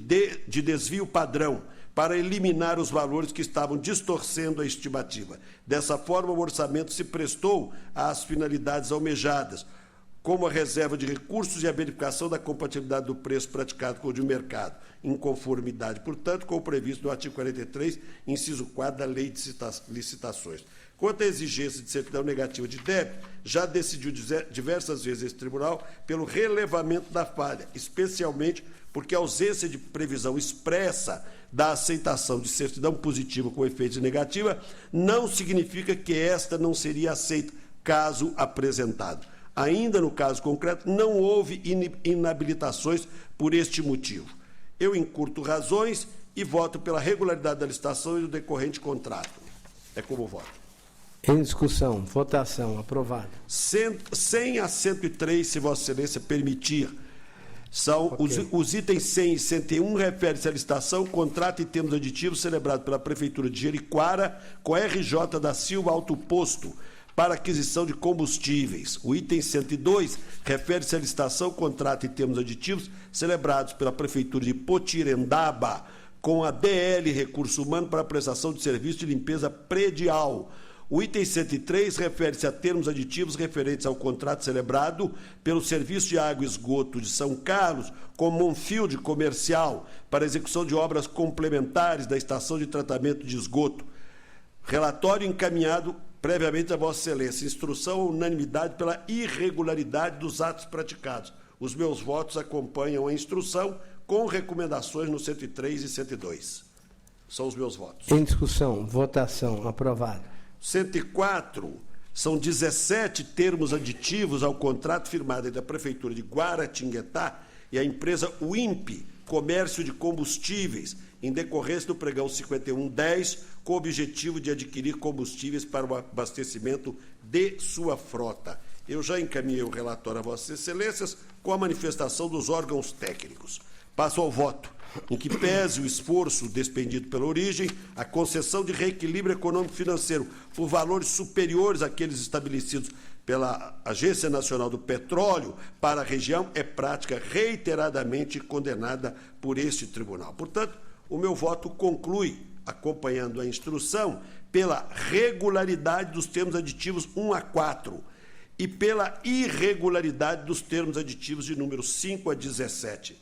desvio padrão, para eliminar os valores que estavam distorcendo a estimativa. Dessa forma, o orçamento se prestou às finalidades almejadas, como a reserva de recursos e a verificação da compatibilidade do preço praticado com o de mercado, em conformidade, portanto, com o previsto no artigo 43, inciso 4 da Lei de Licitações. Quanto à exigência de certidão negativa de débito, já decidiu diversas vezes esse tribunal pelo relevamento da falha, especialmente porque a ausência de previsão expressa da aceitação de certidão positiva com efeito negativa não significa que esta não seria aceita, caso apresentado. Ainda no caso concreto, não houve inabilitações por este motivo. Eu encurto razões e voto pela regularidade da licitação e do decorrente contrato. É como voto. Em discussão, votação, aprovado. 100 a 103, se Vossa Excelência permitir. São os itens 100 e 101, refere-se à licitação, contrato e termos aditivos celebrado pela Prefeitura de Jericoara com a RJ da Silva Alto Posto para aquisição de combustíveis. O item 102 refere-se à licitação, contrato e termos aditivos celebrados pela Prefeitura de Potirendaba com a DL Recurso Humano para a prestação de serviço de limpeza predial. O item 103 refere-se a termos aditivos referentes ao contrato celebrado pelo Serviço de Água e Esgoto de São Carlos com Monfield Comercial para execução de obras complementares da estação de tratamento de esgoto. Relatório encaminhado previamente a Vossa Excelência. Instrução à unanimidade pela irregularidade dos atos praticados. Os meus votos acompanham a instrução com recomendações no 103 e 102. São os meus votos. Em discussão, votação, aprovado. 104, são 17 termos aditivos ao contrato firmado entre a Prefeitura de Guaratinguetá e a empresa WIMP, Comércio de Combustíveis, em decorrência do pregão 5110, com o objetivo de adquirir combustíveis para o abastecimento de sua frota. Eu já encaminhei o relatório a Vossas Excelências com a manifestação dos órgãos técnicos. Passo ao voto. Em que pese o esforço despendido pela origem, a concessão de reequilíbrio econômico-financeiro por valores superiores àqueles estabelecidos pela Agência Nacional do Petróleo para a região é prática reiteradamente condenada por este tribunal. Portanto, o meu voto conclui, acompanhando a instrução, pela regularidade dos termos aditivos 1 a 4 e pela irregularidade dos termos aditivos de número 5 a 17.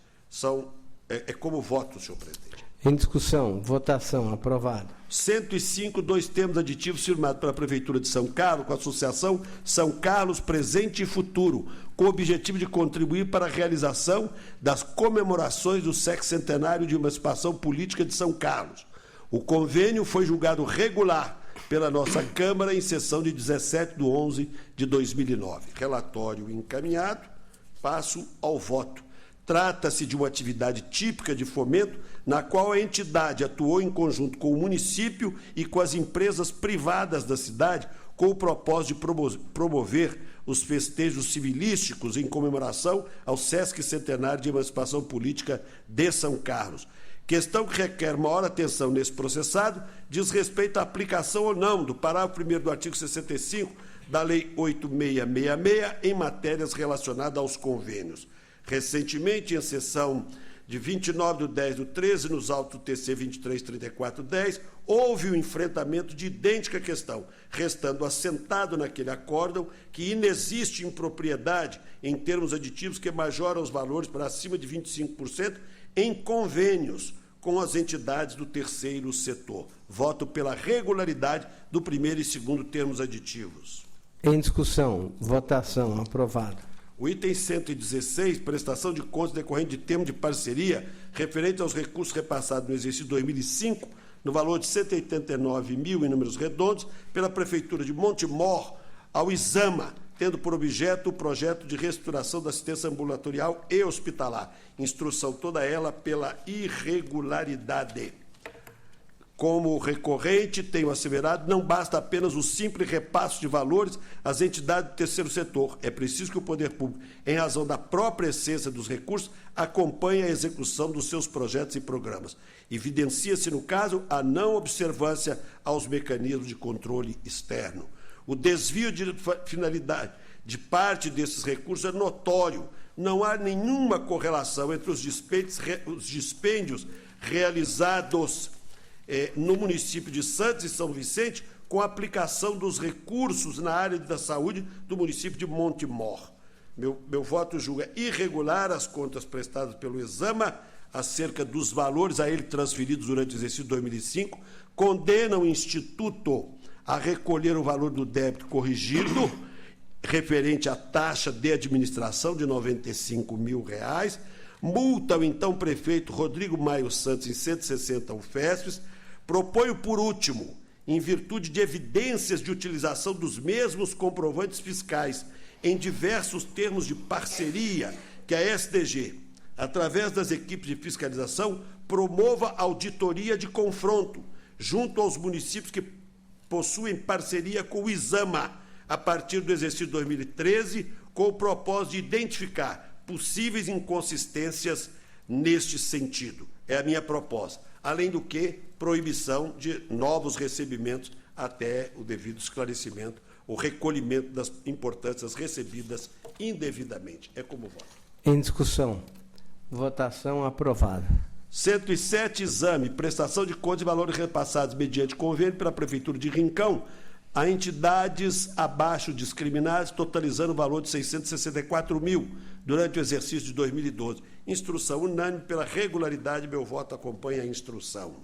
É como voto, senhor presidente. Em discussão, votação, aprovado. 105, 2 termos aditivos firmados pela Prefeitura de São Carlos com a Associação São Carlos Presente e Futuro, com o objetivo de contribuir para a realização das comemorações do 60º de emancipação política de São Carlos. O convênio foi julgado regular pela nossa Câmara em sessão de 17/11/2009. Relatório encaminhado, passo ao voto. Trata-se de uma atividade típica de fomento, na qual a entidade atuou em conjunto com o município e com as empresas privadas da cidade, com o propósito de promover os festejos civilísticos em comemoração ao Sesc Centenário de Emancipação Política de São Carlos. Questão que requer maior atenção nesse processado diz respeito à aplicação ou não do parágrafo 1º do artigo 65 da Lei 8666 em matérias relacionadas aos convênios. Recentemente, em sessão de 29/10/13, nos autos do TC 233410, houve o enfrentamento de idêntica questão, restando assentado naquele acórdão que inexiste impropriedade em termos aditivos que majoram os valores para acima de 25% em convênios com as entidades do terceiro setor. Voto pela regularidade do primeiro e segundo termos aditivos. Em discussão, votação, aprovado. O item 116, prestação de contas decorrente de termo de parceria referente aos recursos repassados no exercício 2005, no valor de 189 mil em números redondos, pela Prefeitura de Montemor ao ISAMA, tendo por objeto o projeto de reestruturação da assistência ambulatorial e hospitalar. Instrução toda ela pela irregularidade. Como recorrente, tenho asseverado, não basta apenas o simples repasso de valores às entidades do terceiro setor. É preciso que o poder público, em razão da própria essência dos recursos, acompanhe a execução dos seus projetos e programas. Evidencia-se, no caso, a não observância aos mecanismos de controle externo. O desvio de finalidade de parte desses recursos é notório. Não há nenhuma correlação entre os dispêndios realizados no município de Santos e São Vicente com a aplicação dos recursos na área da saúde do município de Montemor. Meu voto julga irregular as contas prestadas pelo Exama acerca dos valores a ele transferidos durante o exercício 2005, condena o Instituto a recolher o valor do débito corrigido referente à taxa de administração de R$ 95 mil, multa o então prefeito Rodrigo Maio Santos em 160 UFESPs, proponho, por último, em virtude de evidências de utilização dos mesmos comprovantes fiscais em diversos termos de parceria, que a SDG, através das equipes de fiscalização, promova auditoria de confronto junto aos municípios que possuem parceria com o ISAMA, a partir do exercício 2013, com o propósito de identificar possíveis inconsistências neste sentido. É a minha proposta. Além do que, proibição de novos recebimentos até o devido esclarecimento, o recolhimento das importâncias recebidas indevidamente. É como voto. Em discussão, votação aprovada. 107, exame, prestação de contas e valores repassados mediante convênio pela Prefeitura de Rincão a entidades abaixo discriminadas, totalizando o valor de 664 mil durante o exercício de 2012. Instrução unânime pela regularidade, meu voto acompanha a instrução.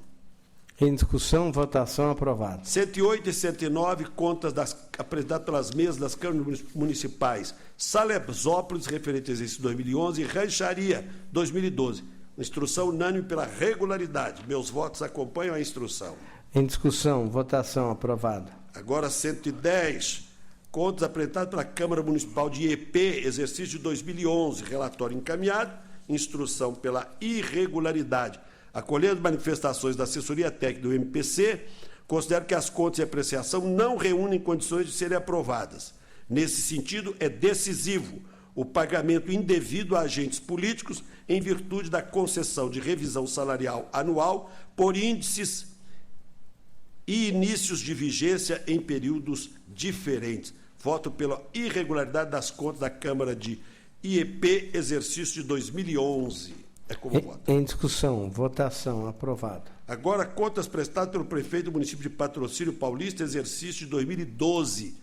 Em discussão, votação aprovada. 108 e 109, contas apresentadas pelas mesas das câmaras municipais Salesópolis, referente ao exercício 2011, e Rancharia, 2012. Instrução unânime pela regularidade. Meus votos acompanham a instrução. Em discussão, votação aprovada. Agora, 110, contas apresentadas pela Câmara Municipal de EP, exercício de 2011, relatório encaminhado, instrução pela irregularidade. Acolhendo manifestações da assessoria técnica do MPC, considero que as contas de apreciação não reúnem condições de serem aprovadas. Nesse sentido, é decisivo o pagamento indevido a agentes políticos em virtude da concessão de revisão salarial anual por índices e inícios de vigência em períodos diferentes. Voto pela irregularidade das contas da Câmara de IEP, exercício de 2011. É como voto. Em discussão, votação, aprovado. Agora, contas prestadas pelo prefeito do município de Patrocínio Paulista, exercício de 2012.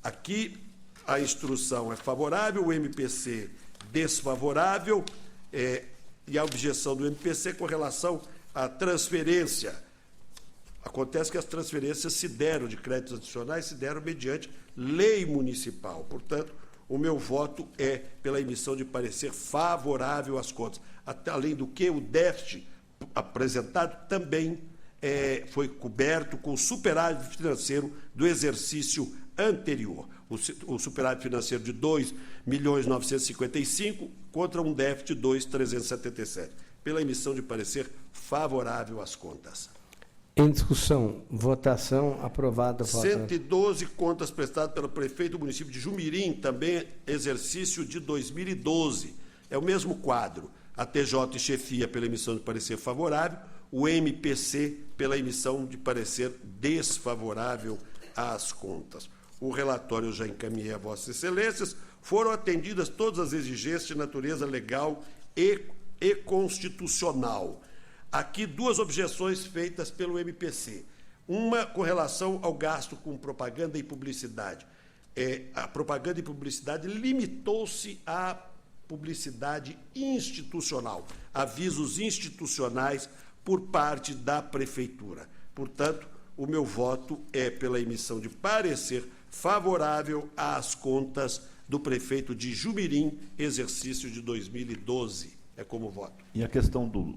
Aqui a instrução é favorável, o MPC desfavorável, e a objeção do MPC com relação à transferência. Acontece que as transferências se deram de créditos adicionais, se deram mediante lei municipal. Portanto, o meu voto é pela emissão de parecer favorável às contas. Até além do que, o déficit apresentado também foi coberto com o superávit financeiro do exercício anterior. O superávit financeiro de 2.955.000 contra um déficit de 2.377, pela emissão de parecer favorável às contas. Em discussão, votação, aprovado. 112 contas prestadas pelo prefeito do município de Jumirim, também exercício de 2012. É o mesmo quadro. A TJ e chefia pela emissão de parecer favorável, o MPC pela emissão de parecer desfavorável às contas. O relatório eu já encaminhei a Vossas Excelências. Foram atendidas todas as exigências de natureza legal e constitucional. Aqui, duas objeções feitas pelo MPC. Uma com relação ao gasto com propaganda e publicidade. A propaganda e publicidade limitou-se à publicidade institucional, avisos institucionais por parte da Prefeitura. Portanto, o meu voto é pela emissão de parecer favorável às contas do prefeito de Jumirim, exercício de 2012. É como voto. E a questão do...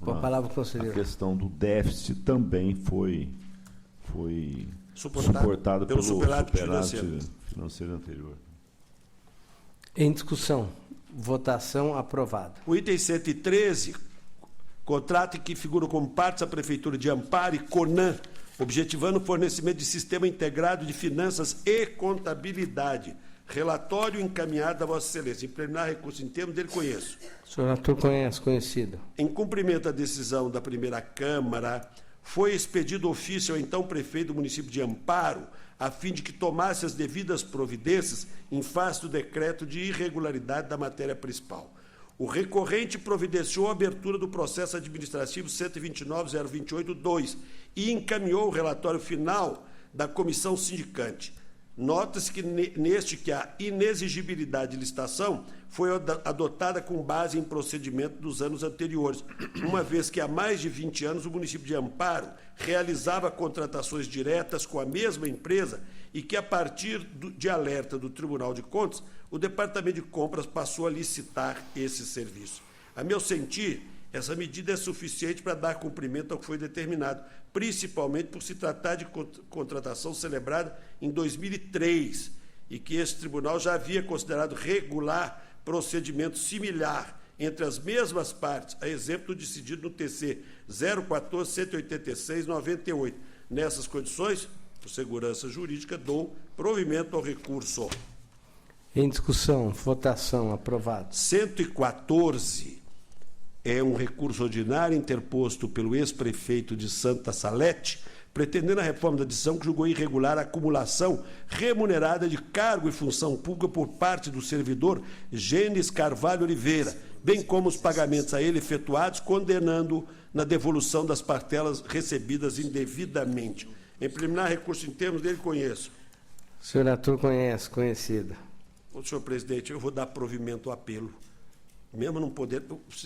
Com a palavra, conselheiro. A questão do déficit também foi suportada pelo superávit financeiro anterior. Em discussão, votação, aprovado. O item 113, contrato em que figuram como partes a Prefeitura de Amparo e CONAN, objetivando o fornecimento de sistema integrado de finanças e contabilidade. Relatório encaminhado a Vossa Excelência. Implementar recurso em termos dele, conheço. O senhor Arthur conhece, conhecido. Em cumprimento da decisão da primeira Câmara, foi expedido ofício ao então prefeito do município de Amparo, a fim de que tomasse as devidas providências em face do decreto de irregularidade da matéria principal. O recorrente providenciou a abertura do processo administrativo 129.028.2 e encaminhou o relatório final da comissão sindicante. Nota-se que neste que a inexigibilidade de licitação foi adotada com base em procedimento dos anos anteriores, uma vez que há mais de 20 anos o município de Amparo realizava contratações diretas com a mesma empresa e que, a partir de alerta do Tribunal de Contas, o Departamento de Compras passou a licitar esse serviço. A meu sentir, essa medida é suficiente para dar cumprimento ao que foi determinado, principalmente por se tratar de contratação celebrada em 2003 e que esse tribunal já havia considerado regular procedimento similar entre as mesmas partes, a exemplo do decidido no TC 014-186-98. Nessas condições, por segurança jurídica, dou provimento ao recurso. Em discussão, votação, aprovado. 114 é um recurso ordinário interposto pelo ex-prefeito de Santa Salete, pretendendo a reforma da decisão que julgou irregular a acumulação remunerada de cargo e função pública por parte do servidor Gênesis Carvalho Oliveira, bem como os pagamentos a ele efetuados, condenando na devolução das parcelas recebidas indevidamente. Em preliminar, recurso em termos dele, conheço. O senhor Arthur conhece, conhecido. Senhor presidente, eu vou dar provimento ao apelo. Mesmo não poder,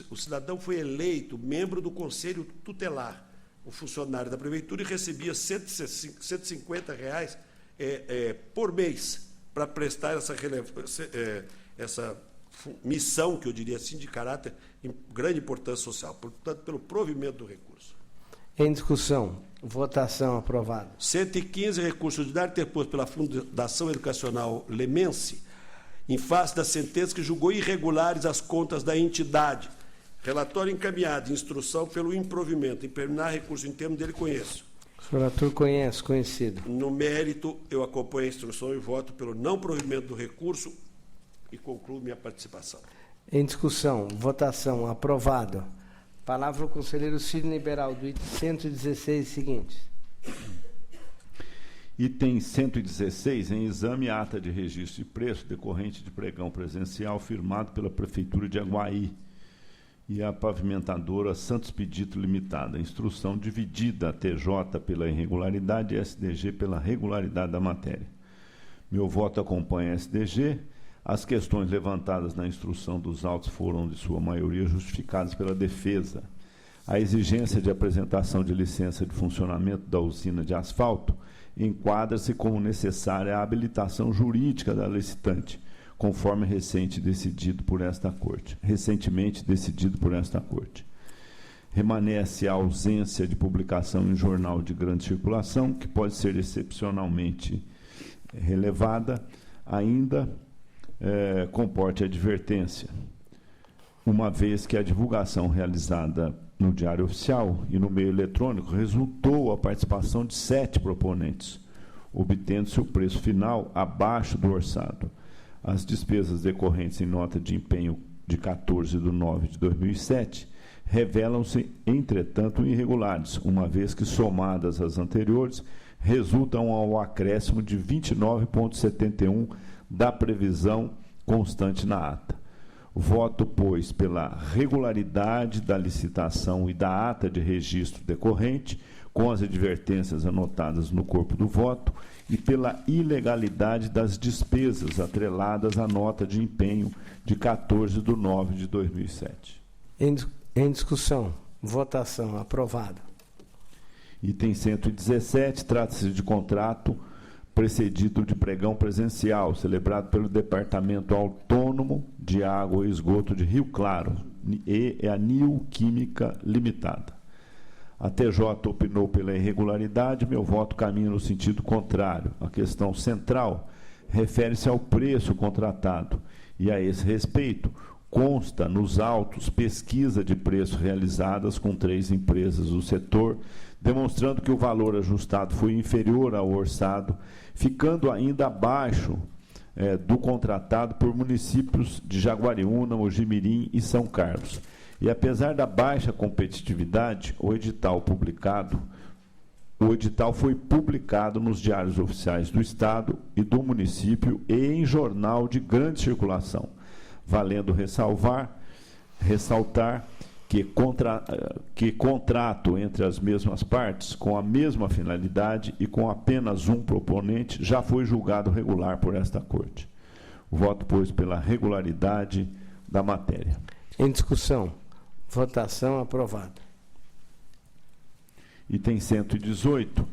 o cidadão foi eleito membro do Conselho Tutelar, o funcionário da Prefeitura, e recebia R$ 150 por mês para prestar essa missão, que eu diria assim, de caráter de grande importância social, portanto, pelo provimento do recurso. Em discussão, votação, aprovado. 115, recurso ordinário interposto pela Fundação Educacional Lemense, em face da sentença que julgou irregulares as contas da entidade. Relatório encaminhado, instrução pelo improvimento. Em preliminar, recurso em termos dele, conheço. O senhor Arthur conhece, conhecido. No mérito, eu acompanho a instrução e voto pelo não provimento do recurso e concluo minha participação. Em discussão, votação, aprovado. Palavra ao conselheiro Sidney Beraldo, item 116 seguinte. Item 116, em exame ata de registro de preço decorrente de pregão presencial firmado pela Prefeitura de Aguaí e a pavimentadora Santos Pedito Limitada. Instrução dividida, a TJ pela irregularidade e a SDG pela regularidade da matéria. Meu voto acompanha a SDG. As questões levantadas na instrução dos autos foram, de sua maioria, justificadas pela defesa. A exigência de apresentação de licença de funcionamento da usina de asfalto enquadra-se como necessária a habilitação jurídica da licitante, conforme recentemente decidido por esta Corte. Remanesce a ausência de publicação em jornal de grande circulação, que pode ser excepcionalmente relevada, ainda comporte advertência, uma vez que a divulgação realizada no Diário Oficial e no meio eletrônico resultou a participação de 7 proponentes, obtendo-se o preço final abaixo do orçado. As despesas decorrentes em nota de empenho de 14/9/2007 revelam-se, entretanto, irregulares, uma vez que, somadas às anteriores, resultam ao acréscimo de 29,71 da previsão constante na ata. Voto, pois, pela regularidade da licitação e da ata de registro decorrente, com as advertências anotadas no corpo do voto, e pela ilegalidade das despesas atreladas à nota de empenho de 14/9/2007. Em discussão. Votação. Aprovado. Item 117, trata-se de contrato precedido de pregão presencial, celebrado pelo Departamento Autônomo de Água e Esgoto de Rio Claro, e a Nil Química Limitada. A TJ opinou pela irregularidade, meu voto caminha no sentido contrário. A questão central refere-se ao preço contratado, e a esse respeito consta nos autos pesquisa de preço realizadas com 3 empresas do setor, demonstrando que o valor ajustado foi inferior ao orçado, ficando ainda abaixo do contratado por municípios de Jaguariúna, Mojimirim e São Carlos. E apesar da baixa competitividade, o edital foi publicado nos diários oficiais do Estado e do município e em jornal de grande circulação, valendo ressaltar que contrato entre as mesmas partes, com a mesma finalidade e com apenas um proponente, já foi julgado regular por esta Corte. Voto, pois, pela regularidade da matéria. Em discussão. Votação. Aprovado. Item 118.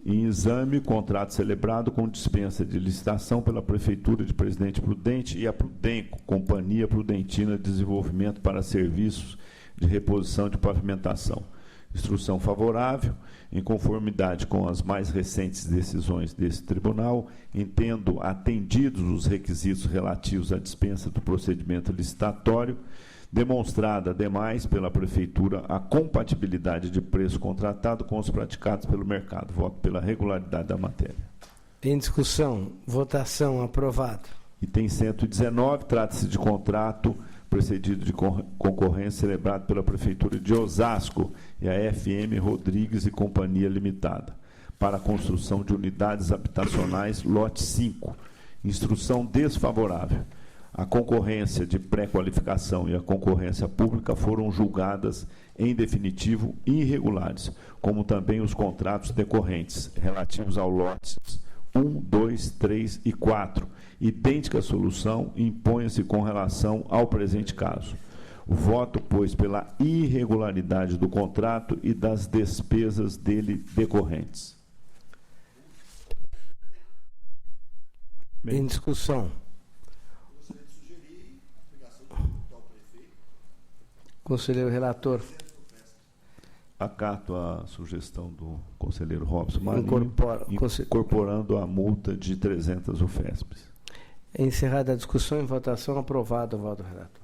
Em exame, contrato celebrado com dispensa de licitação pela Prefeitura de Presidente Prudente e a Prudenco, Companhia Prudentina de Desenvolvimento para Serviços de Reposição de Pavimentação. Instrução favorável, em conformidade com as mais recentes decisões desse tribunal, entendo atendidos os requisitos relativos à dispensa do procedimento licitatório, demonstrada, ademais, pela Prefeitura a compatibilidade de preço contratado com os praticados pelo mercado. Voto pela regularidade da matéria. Em discussão. Votação. Aprovado. Item 119, trata-se de contrato precedido de concorrência celebrado pela Prefeitura de Osasco e a FM Rodrigues e Companhia Limitada, para a construção de unidades habitacionais, lote 5. Instrução desfavorável. A concorrência de pré-qualificação e a concorrência pública foram julgadas, em definitivo, irregulares, como também os contratos decorrentes, relativos ao lotes 1, 2, 3 e 4. Idêntica solução impõe-se com relação ao presente caso. O voto, pois, pela irregularidade do contrato e das despesas dele decorrentes. Em discussão. Conselheiro relator. Acato a sugestão do conselheiro Robson Marinho, incorporando a multa de 300 UFESPs. Encerrada a discussão, em votação, aprovado o voto do relator.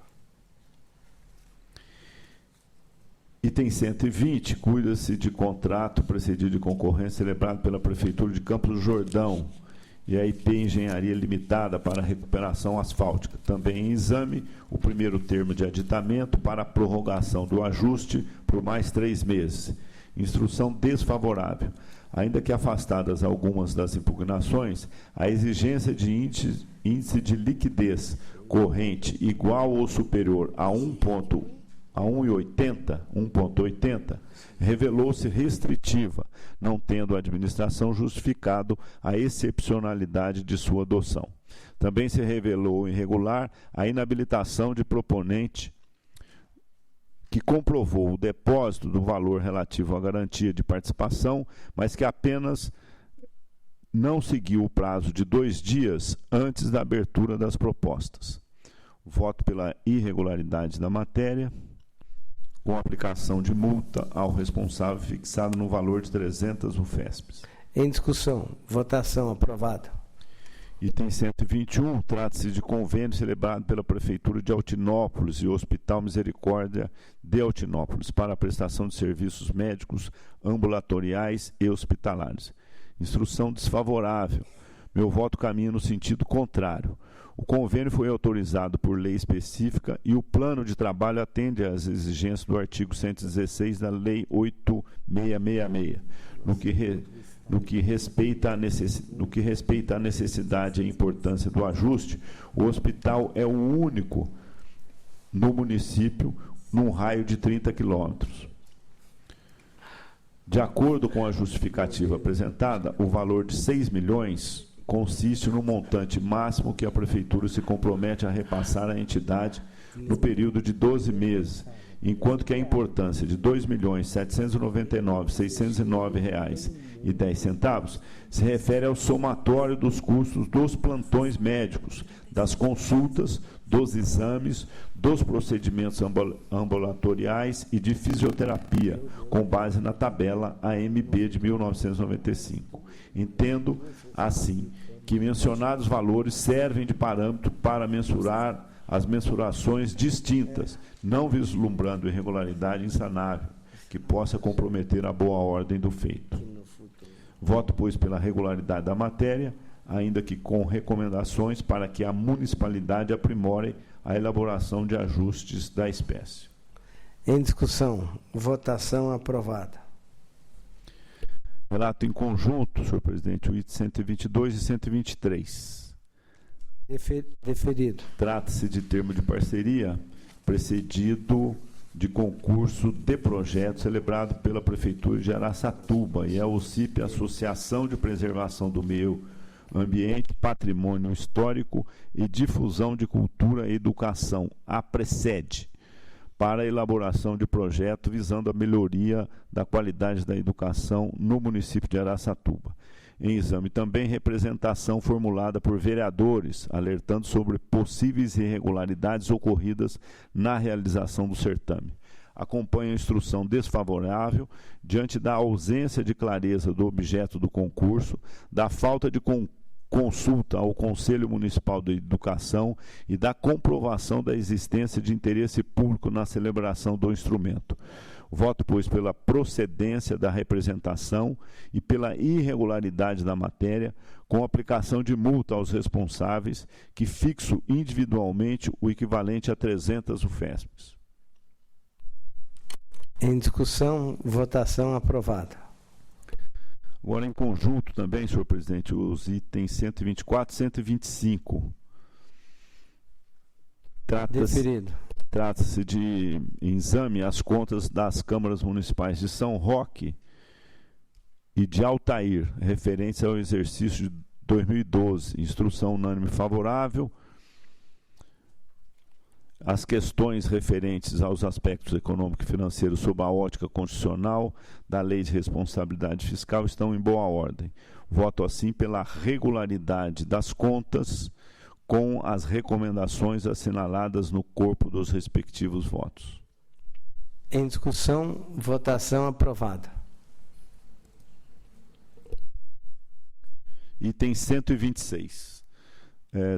Item 120, cuida-se de contrato precedido de concorrência celebrado pela Prefeitura de Campos do Jordão e a IP Engenharia Limitada para recuperação asfáltica. Também em exame, o primeiro termo de aditamento para a prorrogação do ajuste por mais 3 meses. Instrução desfavorável. Ainda que afastadas algumas das impugnações, a exigência de índice de liquidez corrente igual ou superior a 1,80, revelou-se restritiva, não tendo a administração justificado a excepcionalidade de sua adoção. Também se revelou irregular a inabilitação de proponente que comprovou o depósito do valor relativo à garantia de participação, mas que apenas não seguiu o prazo de 2 dias antes da abertura das propostas. Voto pela irregularidade da matéria, com aplicação de multa ao responsável fixado no valor de 300 UFESPs. Em discussão. Votação aprovada. Item 121, trata-se de convênio celebrado pela Prefeitura de Altinópolis e o Hospital Misericórdia de Altinópolis para a prestação de serviços médicos, ambulatoriais e hospitalares. Instrução desfavorável. Meu voto caminha no sentido contrário. O convênio foi autorizado por lei específica e o plano de trabalho atende às exigências do artigo 116 da Lei 8.666, no que respeita à necessidade e importância do ajuste. O hospital é o único no município num raio de 30 quilômetros. De acordo com a justificativa apresentada, o valor de 6 milhões consiste no montante máximo que a Prefeitura se compromete a repassar à entidade no período de 12 meses, enquanto que a importância de R$ 2.799.609,10 se refere ao somatório dos custos dos plantões médicos, das consultas, dos exames, dos procedimentos ambulatoriais e de fisioterapia, com base na tabela AMB de 1995. Entendo, assim, que mencionados valores servem de parâmetro para mensurar as mensurações distintas, não vislumbrando irregularidade insanável que possa comprometer a boa ordem do feito. Voto, pois, pela regularidade da matéria, ainda que com recomendações para que a municipalidade aprimore a elaboração de ajustes da espécie. Em discussão. Votação aprovada. Relato em conjunto, senhor presidente, o item 122 e 123. Deferido. Trata-se de termo de parceria precedido de concurso de projeto celebrado pela Prefeitura de Araçatuba e a OCIP, Associação de Preservação do Meio Ambiente, Patrimônio Histórico e Difusão de Cultura e Educação, a PRECED, para a elaboração de projeto visando a melhoria da qualidade da educação no município de Araçatuba. Em exame também representação formulada por vereadores, alertando sobre possíveis irregularidades ocorridas na realização do certame. Acompanha a instrução desfavorável diante da ausência de clareza do objeto do concurso, da falta de consulta ao Conselho Municipal de Educação e da comprovação da existência de interesse público na celebração do instrumento. Voto, pois, pela procedência da representação e pela irregularidade da matéria, com aplicação de multa aos responsáveis, que fixo individualmente o equivalente a 300 UFESPs. Em discussão, votação aprovada. Agora, em conjunto também, senhor presidente, os itens 124 e 125. Trata-se de exame às contas das câmaras municipais de São Roque e de Altair, referentes ao exercício de 2012. Instrução unânime favorável. As questões referentes aos aspectos econômico e financeiros sob a ótica constitucional da Lei de Responsabilidade Fiscal estão em boa ordem. Voto, assim, pela regularidade das contas, com as recomendações assinaladas no corpo dos respectivos votos. Em discussão, votação aprovada. Item 126.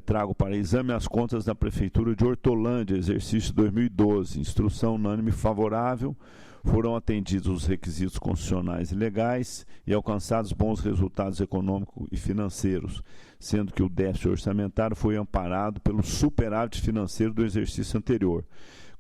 Trago para exame as contas da Prefeitura de Hortolândia, exercício 2012. Instrução unânime favorável. Foram atendidos os requisitos constitucionais e legais e alcançados bons resultados econômicos e financeiros, sendo que o déficit orçamentário foi amparado pelo superávit financeiro do exercício anterior.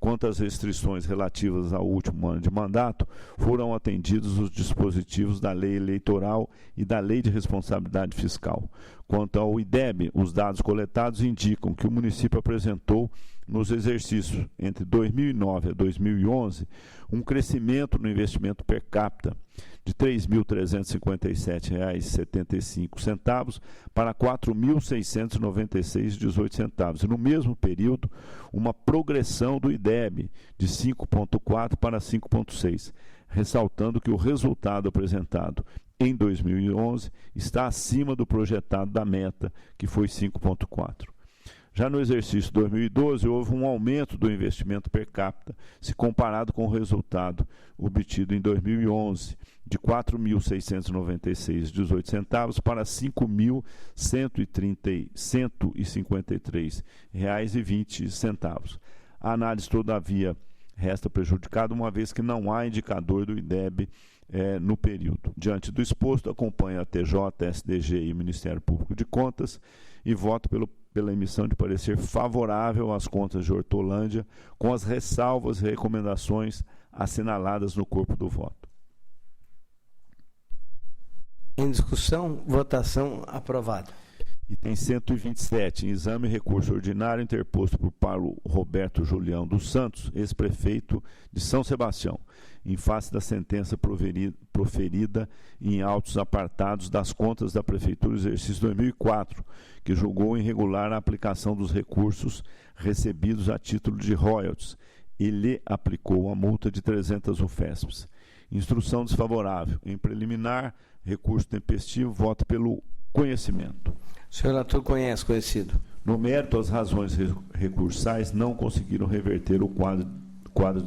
quanto às restrições relativas ao último ano de mandato, foram atendidos os dispositivos da Lei Eleitoral e da Lei de Responsabilidade Fiscal. Quanto ao IDEB, os dados coletados indicam que o município apresentou, nos exercícios entre 2009 a 2011, um crescimento no investimento per capita de R$ 3.357,75 para R$ 4.696,18. E, no mesmo período, uma progressão do IDEB de 5,4 para 5,6, ressaltando que o resultado apresentado em 2011 está acima do projetado da meta, que foi 5,4. Já no exercício 2012, houve um aumento do investimento per capita, se comparado com o resultado obtido em 2011, de R$ 4.696,18 para R$ 5.153,20. A análise, todavia, resta prejudicada, uma vez que não há indicador do IDEB no período. Diante do exposto, acompanha a TJ, SDG e Ministério Público de Contas e voto pela emissão de parecer favorável às contas de Hortolândia, com as ressalvas e recomendações assinaladas no corpo do voto. Em discussão, votação, aprovado. Item 127, em exame e recurso ordinário interposto por Paulo Roberto Julião dos Santos, ex-prefeito de São Sebastião, em face da sentença proferida em autos apartados das contas da Prefeitura do exercício 2004, que julgou irregular a aplicação dos recursos recebidos a título de royalties e lhe aplicou a multa de 300 UFESPs. Instrução desfavorável. Em preliminar, recurso tempestivo, voto pelo conhecimento. O senhor relator conhecido. No mérito, as razões recursais não conseguiram reverter o quadro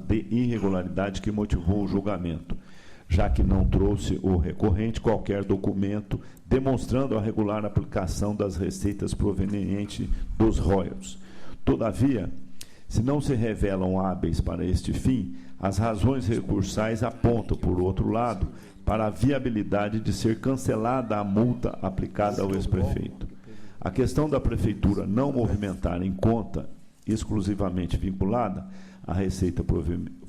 de irregularidade que motivou o julgamento, já que não trouxe o recorrente qualquer documento demonstrando a regular aplicação das receitas provenientes dos royalties. Todavia, se não se revelam hábeis para este fim, as razões recursais apontam, por outro lado, para a viabilidade de ser cancelada a multa aplicada ao ex-prefeito. A questão da Prefeitura não movimentar em conta exclusivamente vinculada à receita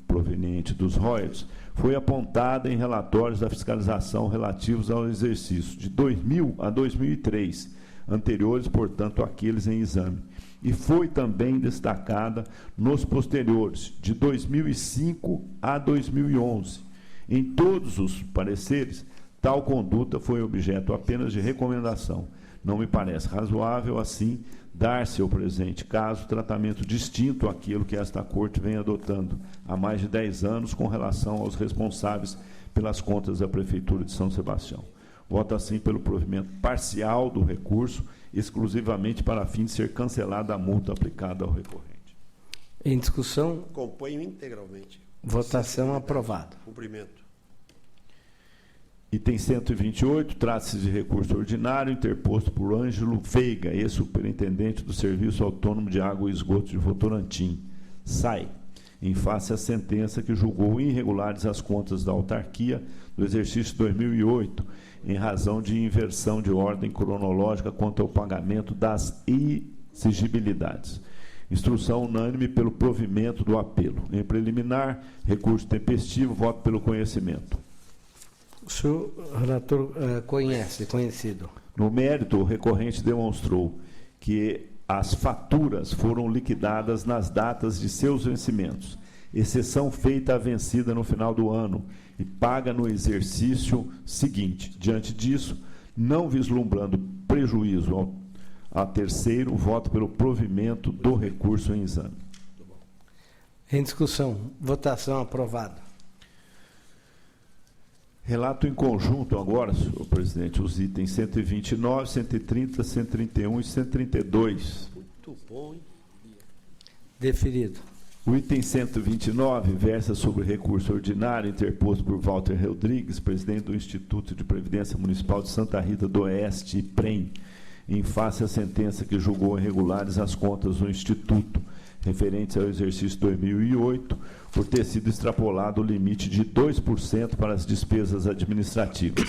proveniente dos royalties foi apontada em relatórios da fiscalização relativos ao exercício de 2000 a 2003, anteriores, portanto, àqueles em exame, e foi também destacada nos posteriores, de 2005 a 2011. Em todos os pareceres, tal conduta foi objeto apenas de recomendação. Não me parece razoável, assim, dar-se ao presente caso tratamento distinto àquilo que esta Corte vem adotando há mais de 10 anos com relação aos responsáveis pelas contas da Prefeitura de São Sebastião. Voto, assim, pelo provimento parcial do recurso, exclusivamente para fim de ser cancelada a multa aplicada ao recorrente. Em discussão. Acompanho integralmente. Votação aprovado. Cumprimento. Item 128, trata-se de recurso ordinário interposto por Ângelo Veiga, ex-superintendente do Serviço Autônomo de Água e Esgoto de Votorantim, SAI, em face à sentença que julgou irregulares as contas da autarquia do exercício 2008, em razão de inversão de ordem cronológica quanto ao pagamento das exigibilidades. Instrução unânime pelo provimento do apelo. Em preliminar, recurso tempestivo, voto pelo conhecimento. O senhor relator conhecido. No mérito, o recorrente demonstrou que as faturas foram liquidadas nas datas de seus vencimentos, exceção feita à vencida no final do ano e paga no exercício seguinte. Diante disso, não vislumbrando prejuízo a terceiro, voto pelo provimento do recurso em exame. Em discussão, votação aprovada. Relato em conjunto agora, senhor presidente, os itens 129, 130, 131 e 132. Muito bom, hein? Deferido. O item 129 versa sobre recurso ordinário interposto por Walter Rodrigues, presidente do Instituto de Previdência Municipal de Santa Rita do Oeste, IPREM, em face à sentença que julgou irregulares as contas do Instituto, referentes ao exercício 2008, por ter sido extrapolado o limite de 2% para as despesas administrativas.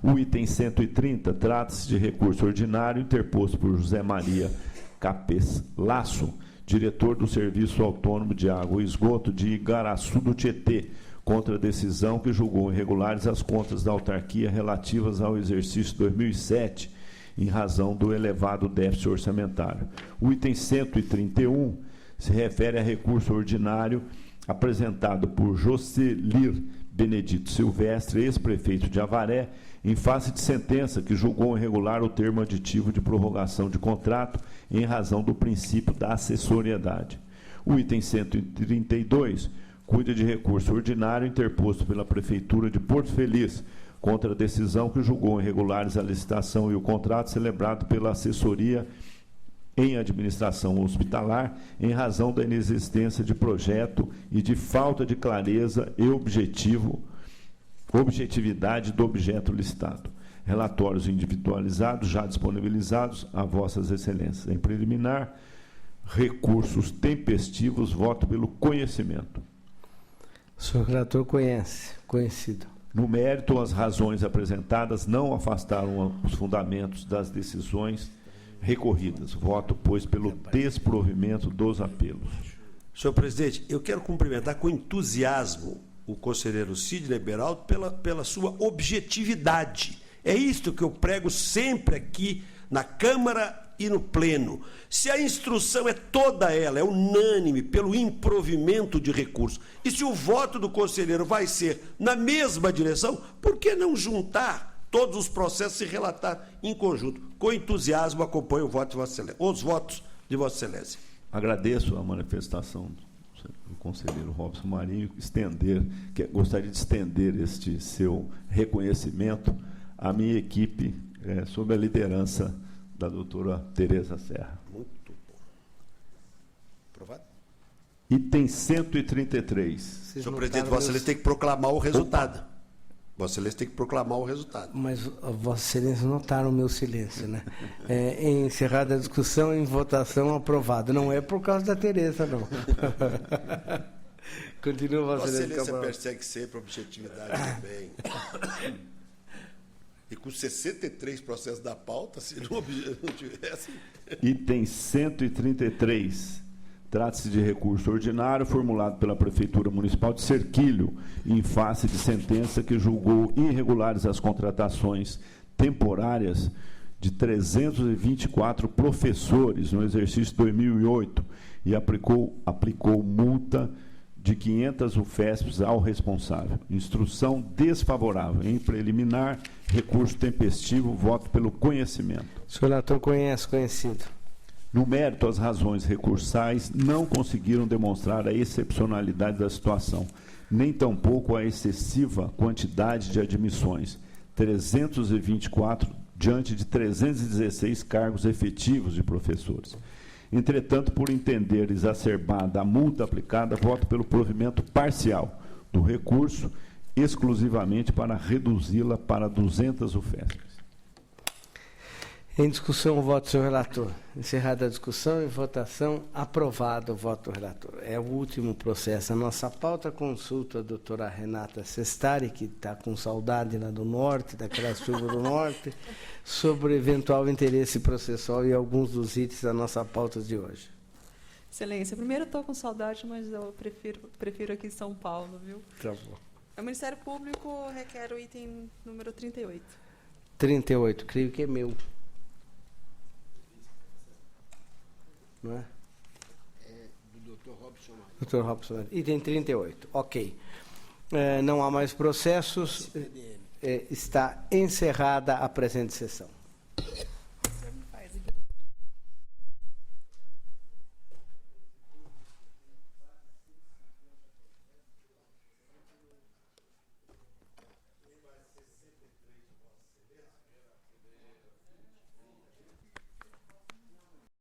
O item 130 trata-se de recurso ordinário interposto por José Maria Capes Lasso, diretor do Serviço Autônomo de Água e Esgoto de Igaraçu do Tietê, contra a decisão que julgou irregulares as contas da autarquia relativas ao exercício 2007, em razão do elevado déficit orçamentário. O item 131 se refere a recurso ordinário apresentado por Jocelir Benedito Silvestre, ex-prefeito de Avaré, em face de sentença que julgou irregular o termo aditivo de prorrogação de contrato em razão do princípio da acessoriedade. O item 132 cuida de recurso ordinário interposto pela Prefeitura de Porto Feliz contra a decisão que julgou irregulares a licitação e o contrato celebrado pela assessoria em administração hospitalar em razão da inexistência de projeto e de falta de clareza e objetividade do objeto licitado. Relatórios individualizados já disponibilizados a vossas excelências. Em preliminar, recursos tempestivos, voto pelo conhecimento. O senhor relator conhecido. No mérito, as razões apresentadas não afastaram os fundamentos das decisões recorridas. Voto, pois, pelo desprovimento dos apelos. Senhor presidente, eu quero cumprimentar com entusiasmo o conselheiro Sidney Beraldo pela sua objetividade. É isto que eu prego sempre aqui na Câmara e no Pleno. Se a instrução é toda ela, é unânime, pelo improvimento de recursos, e se o voto do conselheiro vai ser na mesma direção, por que não juntar todos os processos e relatar em conjunto? Com entusiasmo, acompanho o voto de Vossa Excelência, os votos de Vossa Excelência. Agradeço a manifestação do conselheiro Robson Marinho, gostaria de estender este seu reconhecimento à minha equipe, sob a liderança da doutora Tereza Serra. Muito bom. Aprovado? Item 133. Senhor presidente, Vossa Excelência tem que proclamar o resultado. Vossa Excelência tem que proclamar o resultado. Mas Vossa Excelência notaram o meu silêncio, né? Encerrada a discussão, em votação, aprovado. Não é por causa da Tereza, não. Continua, Vossa Excelência. Vossa Excelência persegue sempre a objetividade também. E com 63 processos da pauta, se não tivesse... Item 133. Trata-se de recurso ordinário formulado pela Prefeitura Municipal de Serquilho, em face de sentença que julgou irregulares as contratações temporárias de 324 professores no exercício 2008 e aplicou multa de 500 UFESPs ao responsável. Instrução desfavorável. Em preliminar, recurso tempestivo, voto pelo conhecimento. O senhor relator conhecido. No mérito, as razões recursais não conseguiram demonstrar a excepcionalidade da situação, nem tampouco a excessiva quantidade de admissões, 324 diante de 316 cargos efetivos de professores. Entretanto, por entender exacerbada a multa aplicada, voto pelo provimento parcial do recurso, exclusivamente para reduzi-la para 200 UFESPs. Em discussão, o voto do senhor relator. Encerrada a discussão, em votação, aprovado o voto do relator. É o último processo. A nossa pauta consulta a doutora Renata Sestari, que está com saudade lá do norte, daquela chuva do norte, sobre eventual interesse processual e alguns dos itens da nossa pauta de hoje. Excelência, primeiro estou com saudade, mas eu prefiro aqui São Paulo, viu? Tá bom. O Ministério Público requer o item número 38. 38, creio que é meu. Não é? É do Dr. Robson. Dr. Robson. Item 38. Ok. Não há mais processos. Está encerrada a presente sessão.